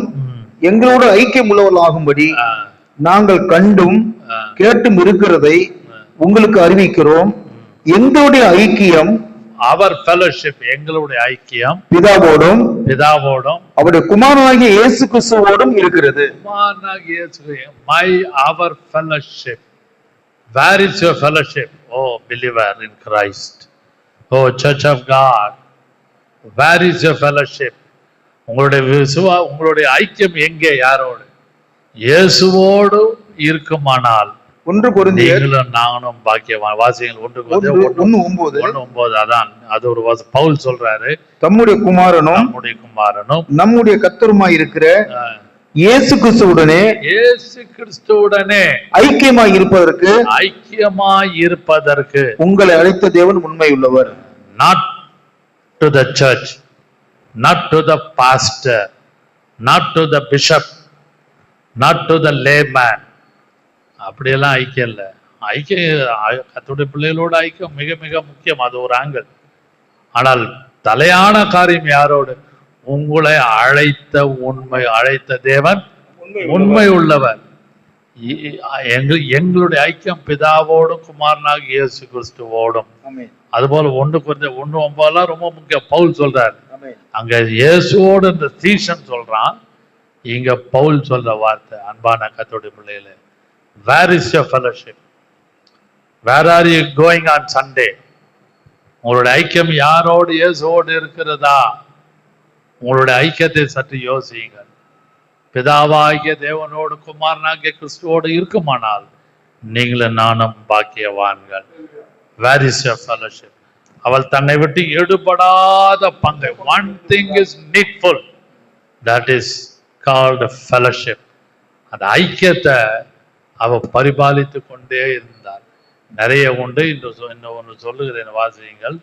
எங்களோடு ஐக்கியம் உள்ளவர்களாகும்படி நாங்கள் கண்டும் கேட்டும் இருக்கிறதை உங்களுக்கு அறிவிக்கிறோம். எங்களுடைய ஐக்கியம், அவர் ஃபெலோஷிப், எங்களுடைய ஐக்கியம் பிதாவோடும் அவருடைய குமாரனாகிய இயேசு கிறிஸ்துவோடும் இருக்கிறது. குமாரனாகிய இயேசு, அவர் fellowship. Where is your fellowship, oh believer in Christ? Oh Church of God, where is your fellowship? உங்களுடைய ஐக்கியம் எங்கே? யாரோடு? இயேசுவோடு இருக்குமானால் 1 கொரிந்தியர் நானும் பாக்கியவான். வாசிகள் 1:9. அதான் அது ஒரு பவுல் சொல்றாரு, தம்முடைய குமாரனும் நம்முடைய கர்த்தருமாய் இருக்கிற இயேசு கிறிஸ்துவுடனே ஐக்கியமாய் இருப்பதற்கு உங்களை அழைத்த தேவன் உண்மை உள்ளவர். Not to the church, not to the pastor, not to the bishop, not to the layman. அப்படியெல்லாம் ஐக்கியம் இல்லை. கர்த்தருடைய பிள்ளைகளோட ஐக்கியம் மிக மிக முக்கியம். அது ஒரு ஆங்கிள். ஆனால் தலையான காரியம் யாரோடு? உங்களை அழைத்த தேவன் உண்மை உள்ளவர். எங்களுடைய ஐக்கியம் பிதாவோடும் குமாரனாக இயேசு கிறிஸ்துவோடும். அதுபோல 1 கொரிந்தியர் 1:9 ரொம்ப முக்கியம். பவுல் சொல்றாரு, அங்க இயேசுவோடு இந்த சீஷன் சொல்றான், இங்க பவுல் சொல்ற வார்த்தை, அன்பான கர்த்தருடைய பிள்ளைகளே, where is your fellowship? Where are you going on Sunday? உங்களுடைய ஐக்கியம் யாரோடு? இயேசுவோடு இருக்கிறதா? உங்களுடைய ஐக்கியத்தை சற்று யோசியுங்கள். பிதாவாகிய தேவனோடு குமாரனாகிய கிறிஸ்துவோடு இருக்குமானால் நீங்களும் நானும் பாக்கியவான்கள். Where is your fellowship? அவள் தன்னை விட்டு எடுபடாத பங்கை, one thing is needful, that is called fellowship. அந்த ஐக்கியத்தை அவ பரிபாலித்து கொண்டே இருந்தார். நிறைய உண்டு. இன்னொன்று சொல்லுகிறேன், வாசியுங்கள்.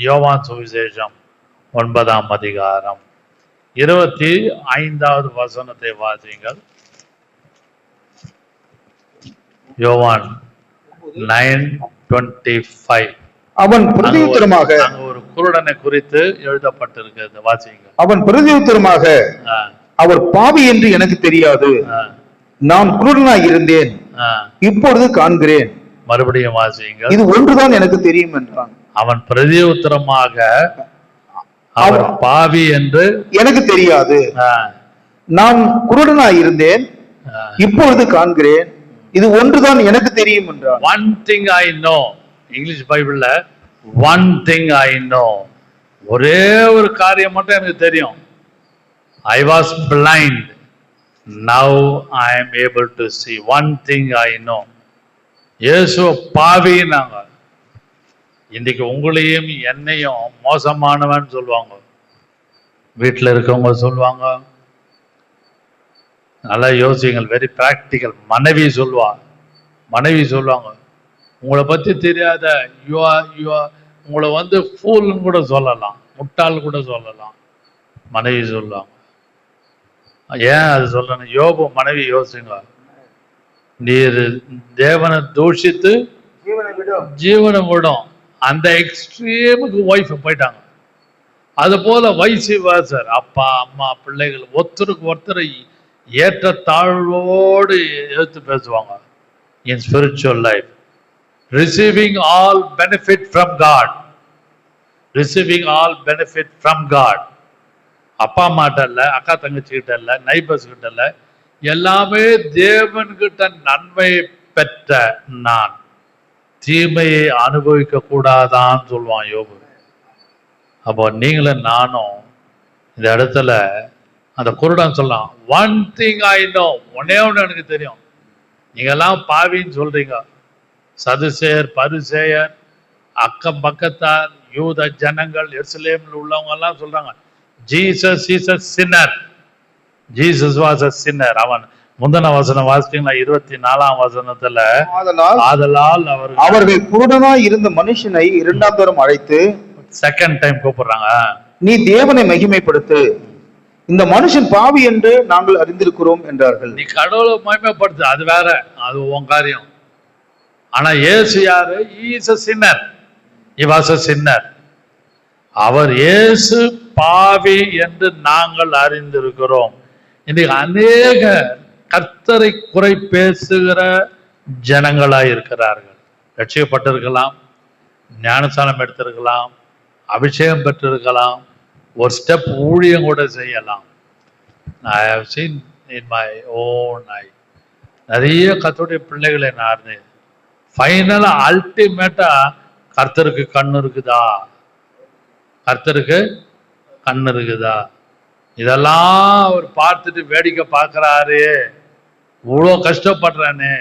யோவான் சுவிசேஷம் 9:25 வாசியுங்கள். யோவான் 9:25. அவன் பிரதியுத்தரமாக, ஒரு குருடனை குறித்து எழுதப்பட்டிருக்கிறது, வாசியுங்கள். அவன் பிரதியுத்தரமாக, அவர் பாவி என்று எனக்கு தெரியாது, நான் குருடனாய் இருந்தேன், இப்பொழுது காண்கிறேன். மறுபடியும் வாசியுங்கள். இது ஒன்றுதான் எனக்கு தெரியும் என்றான். அவன் பிரதியுத்தரமாக, அவர் பாவி என்று எனக்கு தெரியாது, நான் குருடனாய் இருந்தேன், இப்பொழுது காண்கிறேன், இது ஒன்றுதான் எனக்கு தெரியும் என்றான். One thing I know, English பைபிள்ல one thing I know, ஒரே ஒரு காரியம் மட்டும் எனக்கு தெரியும். I was blind, now I am able to see. One thing I know. இயேசு பாவினாங்க. இன்னைக்கு உங்களையும் என்னையும் மோசமானவன் சொல்லுவாங்க. வீட்டில் இருக்கவங்க சொல்லுவாங்க. நல்லா யோசிங்கள், வெரி பிராக்டிக்கல். மனைவி சொல்லுவாங்க, உங்களை பத்தி தெரியாத, உங்களை ஃபூல்னு கூட சொல்லலாம், முட்டாள் கூட சொல்லலாம். மனைவி சொல்லுவாங்க. ஏன் அது சொல்லணும்? யோபு மனைவி யோசிங்க, நீர் தேவனை தூஷித்து ஜீவனை விடும். அந்த எக்ஸ்ட்ரீமுக்கு ஒய்ஃப் போயிட்டாங்க. அது போல வைசி வாசர், அப்பா அம்மா பிள்ளைகள் ஒருத்தருக்கு ஒருத்தர் ஏற்ற தாழ்வோடு எடுத்து பேசுவாங்க. In spiritual life, receiving all benefit from God, receiving all benefit from God. அப்பா அம்மாட்ட இல்ல, அக்கா தங்கச்சி கிட்ட இல்ல, நைபர்ஸ் கிட்ட இல்ல, எல்லாமே தேவன்கிட்ட நன்மை பெற்ற நான் தீமையை அனுபவிக்க கூடாதான்னு சொல்லுவான் யோபு. அப்போ நீங்களும் நானும் இந்த இடத்துல அந்த குருடன் சொல்லலாம், ஒன் திங் ஐ நோ, ஒன்னே ஒன்று எனக்கு தெரியும். நீங்க எல்லாம் பாவின்னு சொல்றீங்க, சதுசேயர் பரிசேயர் அக்கம் பக்கத்தார் யூத ஜனங்கள் எருசலேமில் உள்ளவங்க எல்லாம் சொல்றாங்க, Jesus is a sinner, Jesus was a sinner. அவன் முந்தின வசனம் வாசிச்சீங்களா? 24ஆம் வசனத்துல, ஆதலால் அவர்கள் குருடனாய் இருந்த மனுஷனை இரண்டாம் தரம் அழைத்து செகண்ட் டைம் கூப்பிடுறாங்க, நீ தேவனை மகிமைப்படுத்து, இந்த மனுஷன் பாவி என்று நாங்கள் அறிந்திருக்கிறோம் என்றார்கள். நீ கடவுளை மகிமைப்படுத்து, அது வேற, அது உன் காரியம். ஆனா இயேசு யாரு? He is a sinner. He was a sinner. அவர் இயேசு பாவி என்று நாங்கள் அறிந்திருக்கிறோம். இன்னைக்கு அநேக கர்த்தரை குறை பேசுகிற ஜனங்களாய் இருக்கிறார்கள். ரட்சிக்கப்பட்டிருக்கலாம், ஞானஸ்நானம் எடுத்திருக்கலாம், அபிஷேகம் பெற்றிருக்கலாம், ஒரு ஸ்டெப் ஊழியம் கூட செய்யலாம். I have seen in my own eye நிறைய கர்த்தருடைய பிள்ளைகளை நான் ஃபைனலா அல்டிமேட்டா கர்த்தருக்கு கண்ணு இருக்குதா, கர்த்தருக்கு கண்ணு இருக்குதா, இதெல்லாம் அவர் பார்த்துட்டு வேடிக்கை பார்க்கிறாரு. இவ்வளோ கஷ்டப்படுறானே,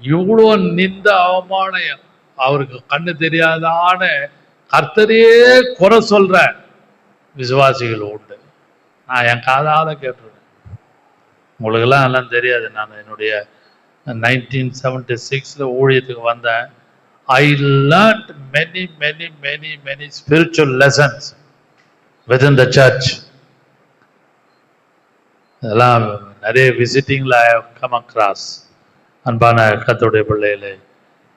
இவ்வளோ நிந்த அவமானம், அவருக்கு கண்ணு தெரியாதான்னு கர்த்தரையே குறை சொல்ற விசுவாசிகள் உண்டு. நான் என் காதால கேட்டுருவேன். உங்களுக்கெல்லாம் எல்லாம் தெரியாது. நான் என்னுடைய 1976 ஊழியத்துக்கு வந்தேன். I learned many spiritual lessons within the church. இதெல்லாம் நிறைய விசிட்டிங்ல I have come across. அன்பான கர்த்தருடைய பிள்ளைகளே,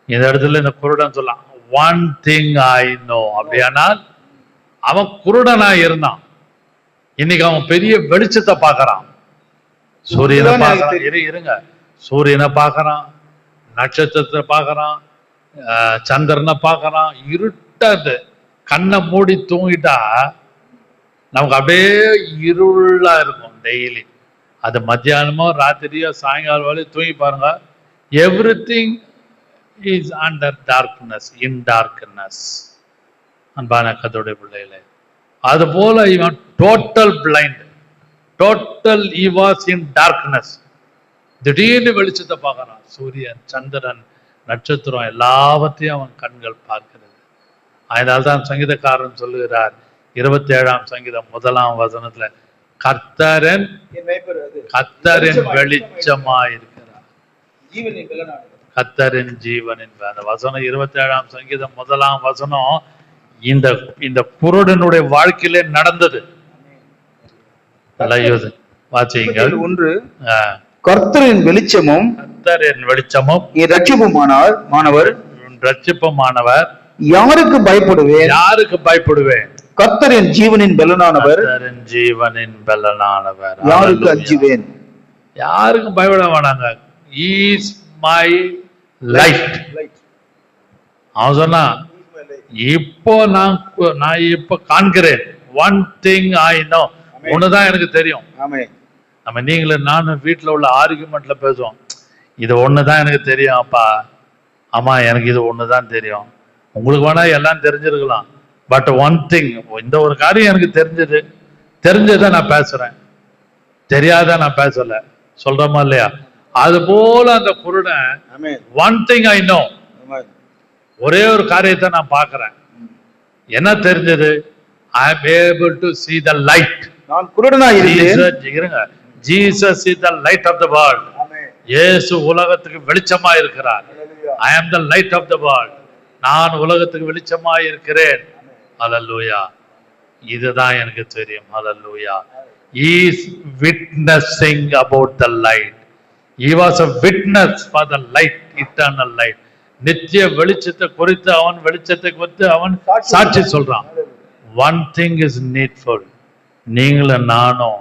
இந்த இடத்துல இந்த குருடன் சொல்லலாம், ஒன் திங் ஐ நோ. அப்படியானால் அவன் குருடனா இருந்தான், இன்னைக்கு அவன் பெரிய வெளிச்சத்தை பார்க்கறான். சூரியனை பார்க்கறான், இருங்க, சூரியனை பார்க்கறான், நட்சத்திரத்தை பார்க்கறான், சந்திரனை பார்க்கறான். இருட்டது, கண்ணை மூடி தூங்கிட்டா நமக்கு அப்படியே இருளா இருக்கும் டெய்லி. அது மத்தியானமோ ராத்திரியோ சாயங்காலம் வரை தூங்கி பாருங்க, everything is under darkness, in darkness. அன்பான கர்த்தருடைய பிள்ளைகளே, அது போல இவன் total blind, total he was in darkness. திடீர்னு வெளிச்சத்தை பார்க்கறான். சூரியன், சந்திரன், நட்சத்திரம் எல்லாவற்றையும் அவன் கண்கள் பார்க்கிறது. அதனால்தான் சங்கீதக்காரன் சொல்லுகிறார் 27ஆம் சங்கீதம் 1ஆம் வசனத்துல, கர்த்தரின் வெளிச்சமா இருக்கிறார், கர்த்தரின் ஜீவனின். அந்த வசனம் 27ஆம் சங்கீதம் 1ஆம் வசனம் இந்த குருடனுடைய வாழ்க்கையிலே நடந்தது. வாசியுங்கள். ஒன்று, கர்த்தரின் வெளிச்சமும் ரட்சிப்புமானவர், யாருக்கு பயப்படுவேன், யாருக்கு பயப்படுவேன், கர்த்தரின் ஜீவனின் பலனானவர், ஜீவனின் பலனானவர், யாருக்கு அஞ்சுவேன், யாருக்கும் பயப்பட வேணாங்க. Is my light. அவன் சொன்னா, இப்போ நான் இப்ப காண்கிறேன், ஒன் திங் ஐ நோ, ஒண்ணுதான் எனக்கு தெரியும். நம்ம நீங்களும் நானும் வீட்டுல உள்ள ஆர்குமெண்ட்ல பேசுவோம், இது ஒண்ணுதான் எனக்கு தெரியும் அப்பா, ஆமா எனக்கு இது ஒண்ணுதான் தெரியும். உங்களுக்கு வேணா எல்லாம் தெரிஞ்சிருக்கலாம், பட் ஒன் திங், இந்த ஒரு காரியம் எனக்கு தெரிஞ்சதை நான் பேசுறேன், தெரியாத நான் பேசல, சொல்றோமா இல்லையா? அது போல அந்த குருடன் ஒன் திங் ஐ நோ, ஒரே ஒரு காரியத்தை நான் பார்க்கிறேன். என்ன தெரிஞ்சது? I am able to see the light. நான் குருடனாய் இருந்தேன். Jesus is the light of the world. இயேசு உலகத்துக்கு வெளிச்சமா இருக்கிறார். I am the light of the world. நான் உலகத்துக்கு வெளிச்சமா இருக்கிறேன். ஹல்லேலூயா. இதுதான் எனக்கு தெரியும். ஹல்லேலூயா. He is witnessing about the light. He was a witness for the light, eternal light. நித்திய வெளிச்சத்தை குறித்து அவன் வெளிச்சத்தை குறித்து அவன் சாட்சி சொல்றான். One thing is needful. நீங்களும் நானும்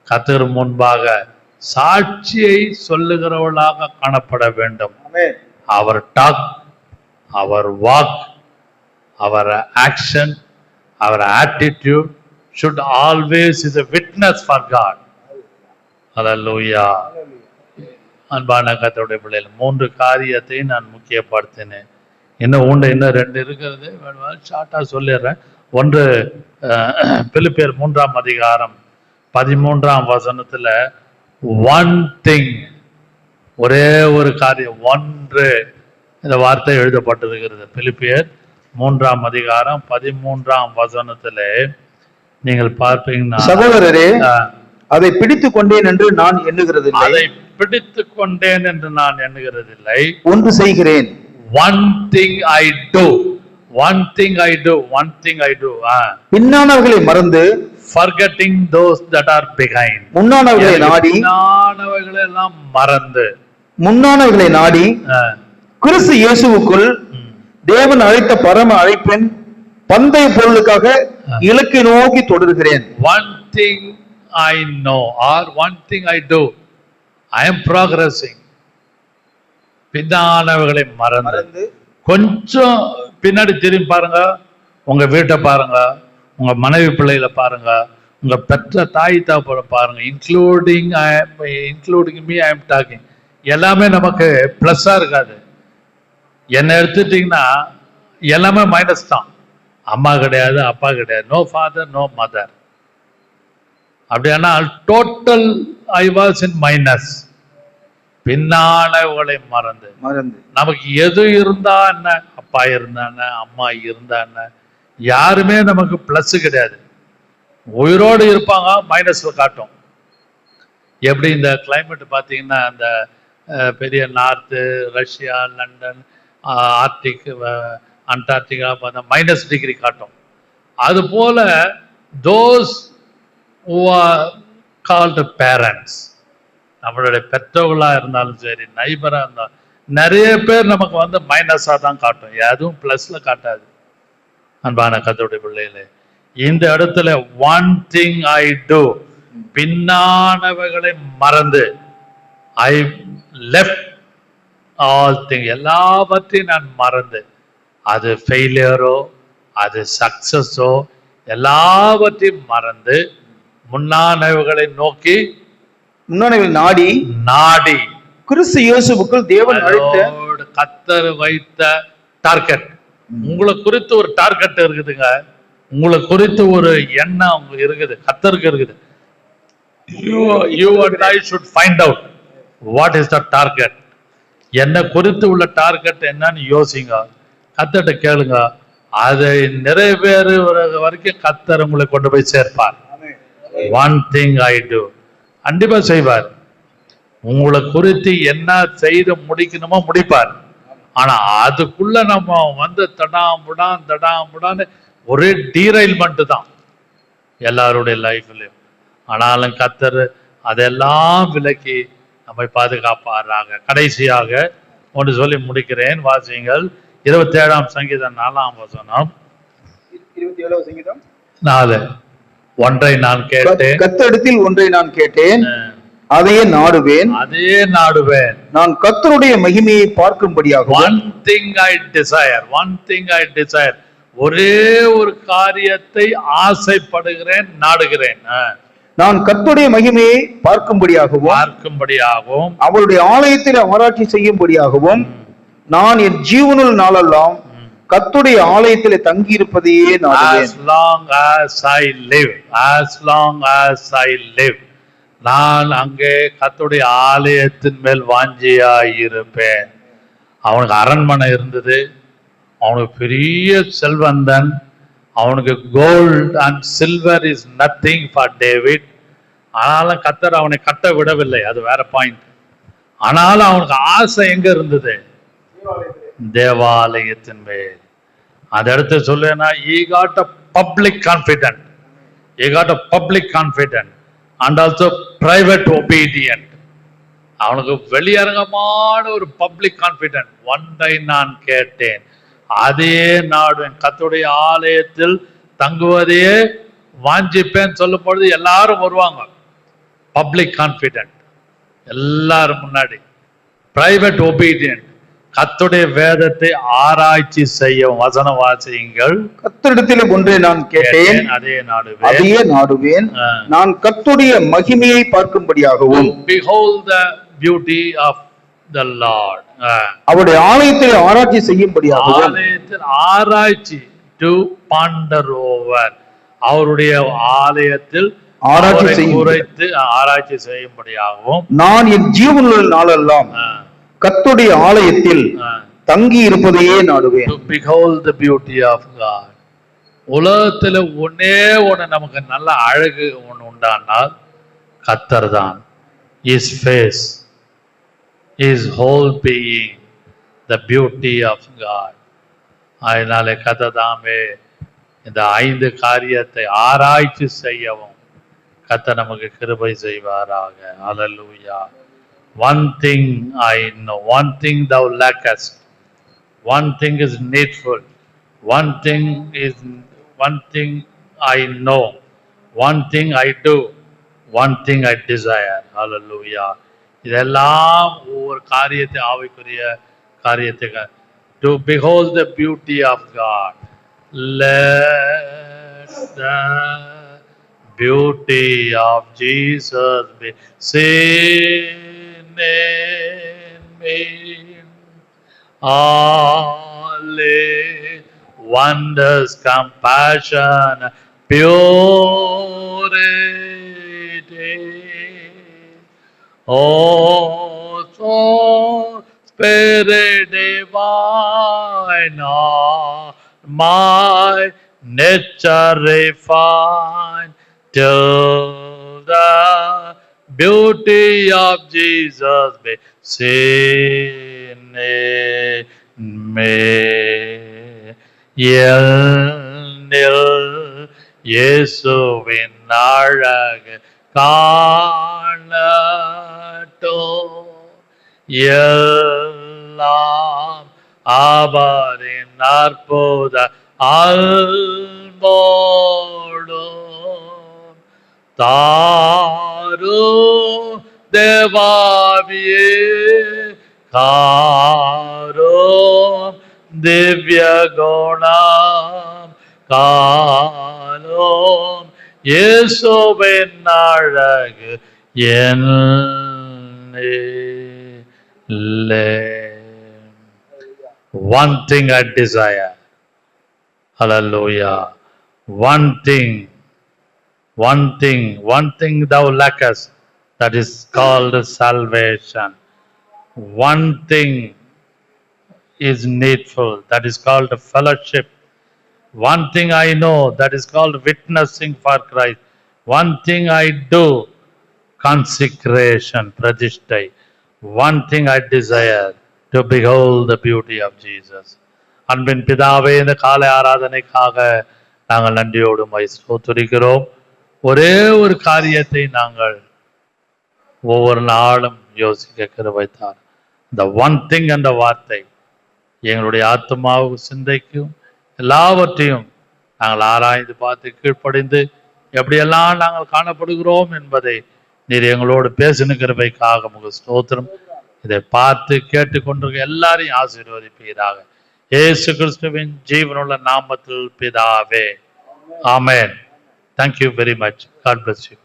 கர்த்தர் முன்பாக சாட்சியை சொல்லுகிறவர்களாக காணப்பட வேண்டும். அவர் டாக், அவர் வாக், அவர் action, our attitude should always is a witness for God. Hallelujah. அன்பான கர்த்தருடைய பிள்ளைகள், 3 காரியத்தை நான் முக்கியப்படுத்தினேன். இன்னும் 2 இருக்கிறது, ஷார்ட்டா சொல்லிடுறேன். ஒன்று, பிலிப்பியர் 3ஆம் அதிகாரம் 13ஆம் வசனத்துல ஒன் திங், ஒரே ஒரு காரியம், ஒன்று, இந்த வார்த்தை எழுதப்பட்டிருக்கிறது. பிலிப்பியர் 3ஆம் அதிகாரம் 13ஆம் வசனத்திலே நீங்கள் பார்ப்பீங்கன்னா, சகோதரரே, அதை பிடித்துக் கொண்டேன் என்று நான் எண்ணுகிறதில்லை. அதை பிடித்துக் கொண்டேன் என்று நான் எண்ணுகிறதில்லை. ஒன்று செய்கிறேன். One thing I do, one thing I do, one thing I do. பின்னானவர்களை மறந்து, forgetting those that are behind. முன்னானவர்களை நாடி, முன்னானவர்களை எல்லாம் மறந்து, முன்னானவர்களை நாடி கிறிஸ்து இயேசுவுக்குள் தேவன் அழைத்த பரம அழைப்பின் பந்தய பொருளுக்காக இலக்கை நோக்கி தொடர்கிறேன். One thing I know, or one thing I do, I am progressing. பின்னானவர்களை மறந்து, கொஞ்சம் பின்னாடி திரும்பி பாருங்க, உங்க வீட்டை பாருங்க, உங்க மனைவி பிள்ளைகளை பாருங்க, உங்க பெற்ற தாய் தாப்பரை பாருங்க, including me, I am talking. எல்லாமே நமக்கு பிளஸ்ஸா இருக்காது. என்ன எடுத்துட்டீங்கன்னா எல்லாமே மைனஸ் தான். அம்மா கிடையாது, அப்பா கிடையாது, நோ ஃபாதர், நோ மதர். அப்படியானால் total I was in minus. பின்னானவர்களை மறந்து, நமக்கு எது இருந்தா என்ன, அப்பா இருந்தா என்ன, அம்மா இருந்தா என்ன, யாருமே நமக்கு பிளஸ் கிடையாது. உயிரோடு இருப்பாங்க, மைனஸ்ல காட்டும். எப்படி இந்த கிளைமேட் பார்த்தீங்கன்னா, அந்த பெரிய north, Russia, London, Arctic, Antarctica பார்த்தா -டிகிரி காட்டும். அது போல those who are called parents, நம்மளுடைய பெற்றோர்களா இருந்தாலும் சரி, நைபரா இருந்தாலும், நிறைய பேர் நமக்கு மைனஸா தான் காட்டும், எதுவும் பிளஸ்ல காட்டாது. அன்பான கர்த்தருடைய பிள்ளைகளே, இந்த இடத்துல ஒன் திங் ஐ டூ, பின்னானவைகளை மறந்து, ஐ லெஃப்ட் ஆல் திங், எல்லாவற்றையும் நான் மறந்து, அது ஃபெயிலியரோ அது சக்சஸோ எல்லாவற்றையும் மறந்து, முன்னானவைகளை நோக்கி, முன்னானவைகளை நாடி நாடி கிறிஸ்து இயேசுவுக்குள் தேவன் அழைத்த, கர்த்தர் வைத்த டார்கெட். உங்களை குறித்து ஒரு டார்கெட் இருக்குதுங்க, உங்களை குறித்து ஒரு எண்ணம் இருக்குது, கர்த்தருக்கு இருக்குது. You and I should find out what is the target. என்ன குறித்து உள்ள டார்கெட் என்னன்னு யோசிங்க, கர்த்தர்ட்ட கேளுங்க. அதை நிறைவேறுகிற வரைக்கும் கர்த்தர் உங்களை கொண்டு போய் சேர்ப்பார். ஒன் திங் ஐ டூ, கண்டிப்பா செய்வார். உங்களை குறித்து என்ன செய்து முடிக்கணுமோ முடிப்பார். ஆனா அதுக்குள்ள நம்ம தடாமுடான்னு ஒரே டீரைல்மெண்ட் தான் எல்லாருடைய லைஃப்லயும். ஆனாலும் கர்த்தர் அதெல்லாம் விலக்கி நம்மை பாதுகாப்பாராக. கடைசியாக ஒன்று சொல்லி முடிக்கிறேன், வாசியுங்கள். 27ஆம் சங்கீதம் 4ஆம் வசனம். 27ஆம் சங்கீதம் 4. ஒன்றை நான் கேட்டேன், கர்த்தரிடத்தில் ஒன்றை நான் கேட்டேன், அதையே நாடுவேன், அதையே நாடுவேன். நான் கர்த்தருடைய மகிமையை பார்க்கும்படியாக. One thing I desire, one thing I desire, ஒரே ஒரு காரியத்தை ஆசைப்படுகிறேன், நாடுகிறேன். நான் கர்த்தருடைய மகிமையை பார்க்கும்படியாகவும் அவருடைய ஆலயத்தில் ஆராய்ச்சி செய்யும்படியாகவும் நான் என் ஜீவனுள் நாளெல்லாம் கர்த்தருடைய ஆலயத்தில் தங்கி இருப்பதையே நாடுவேன். As long as I live, as long as I live, நான் அங்கே கர்த்தருடைய ஆலயத்தின் மேல் வாஞ்சியாய் இருப்பேன். அவனுக்கு அரண்மனை இருந்தது, அவனுக்கு பெரிய செல்வந்தன், அவனுக்கு gold and silver is nothing for David. ஆனாலும் கர்த்தர் அவனை கட்ட விடவில்லை, அது வேற பாயிண்ட். ஆனாலும் அவனுக்கு ஆசை எங்க இருந்தது? தேவாலயத்தின் மேல். அந்த இடத்துல சொல்லுன்னா, he got a public confidence, he got a public confidence and also private obedient. அவனுக்கு வெளியரங்கமான ஒரு பப்ளிக் கான்ஃபிடன்ஸ். ஒன்றை நான் கேட்டேன், அதையே நாடுவேன், கர்த்தருடைய ஆலயத்தில் தங்குவதையே வாஞ்சிப்பேன் சொல்லும் பொழுது எல்லாரும் வருவாங்க. Public confident. எல்லாரும் முன்னாடி பிரைவேட் ஒபீடியன்ட். கர்த்தருடைய வேதத்தை ஆராய்ச்சி செய்யும். வசனம் வாசியுங்கள். கர்த்தரிடத்திலே ஒன்றை நான் கேட்டேன், அதையே நாடுவேன். நான் கர்த்தருடைய மகிமையை பார்க்கும்படியாகவும், behold the beauty of the Lord, அவருடைய ஆலயத்தை ஆராய்ச்சி செய்யும்படியாகவும். ஆலயத்தில் ஆராய்ச்சி, to ponder over, அவருடைய ஆலயத்தில் ஆராய்ச்சி செய்யும்படியாகவும், நான் என் ஜீவனுள்ள நாளெல்லாம் கர்த்தருடைய ஆலயத்தில் தங்கி இருப்பதையே நாடுவேன். to behold the beauty of God. உலகத்துல ஒன்னே ஒண்ணு நமக்கு நல்ல அழகு ஒண்ணு உண்டானால் கர்த்தர் தான். His face, His whole being, the beauty of God. அதனால கர்த்தர் தாமே இந்த 5 காரியத்தை ஆராய்ச்சி செய்யவும் கர்த்தர் நமக்கு கிருபை செய்வாராக. ஹல்லேலூயா. One thing I know, one thing thou lackest, one thing is needful, one thing I know, one thing I do, one thing I desire. Hallelujah. இதெல்லாம் ஒவ்வொரு காரியத்தை, ஆவிக்குரிய காரியத்தை, to behold the beauty of God. Let the beauty of Jesus be seen in me. All wonders, compassion, purity. Oh, so Spirit divine, my nature refined till the beauty of Jesus be seen in me. இயேசுவின் அழகு காணட்டும், எல்லாம் அவரின் அற்புத அன்போடும் தாரும் தேவாவியே காரும் திவ்ய குணம் காலும் இயேசுவின் அழகு என்னிலே. One thing I desire. Hallelujah. One thing thou lackest, that is called salvation. One thing is needful, that is called fellowship. One thing I know, that is called witnessing for Christ. One thing I do, consecration, pradishtai. One thing I desire, to behold the beauty of Jesus. அன்பின் பிதாவே, இந்த காலை ஆராதனைக்காக நாங்கள் நன்றியோடு ஸ்தோத்திரிக்கிறோம். ஒரே ஒரு காரியத்தை நாங்கள் ஒவ்வொரு நாளும் யோசிக்க கிருபைத்தார். இந்த ஒன் திங் என்ற வார்த்தை எங்களுடைய ஆத்மாவுக்கு, சிந்தைக்கும் எல்லாவற்றையும் நாங்கள் ஆராய்ந்து பார்த்து கீழ்ப்படிந்து எப்படியெல்லாம் நாங்கள் காணப்படுகிறோம் என்பதை நீர் எங்களோடு பேசின கிருபைக்காக உமக்கு ஸ்தோத்திரம். இதை பார்த்து கேட்டுக்கொண்டிருக்க எல்லாரையும் ஆசீர்வதிப்பீராக. இயேசு கிறிஸ்துவின் ஜீவனுள்ள நாமத்தில் பிதாவே, ஆமென். Thank you very much. God bless you.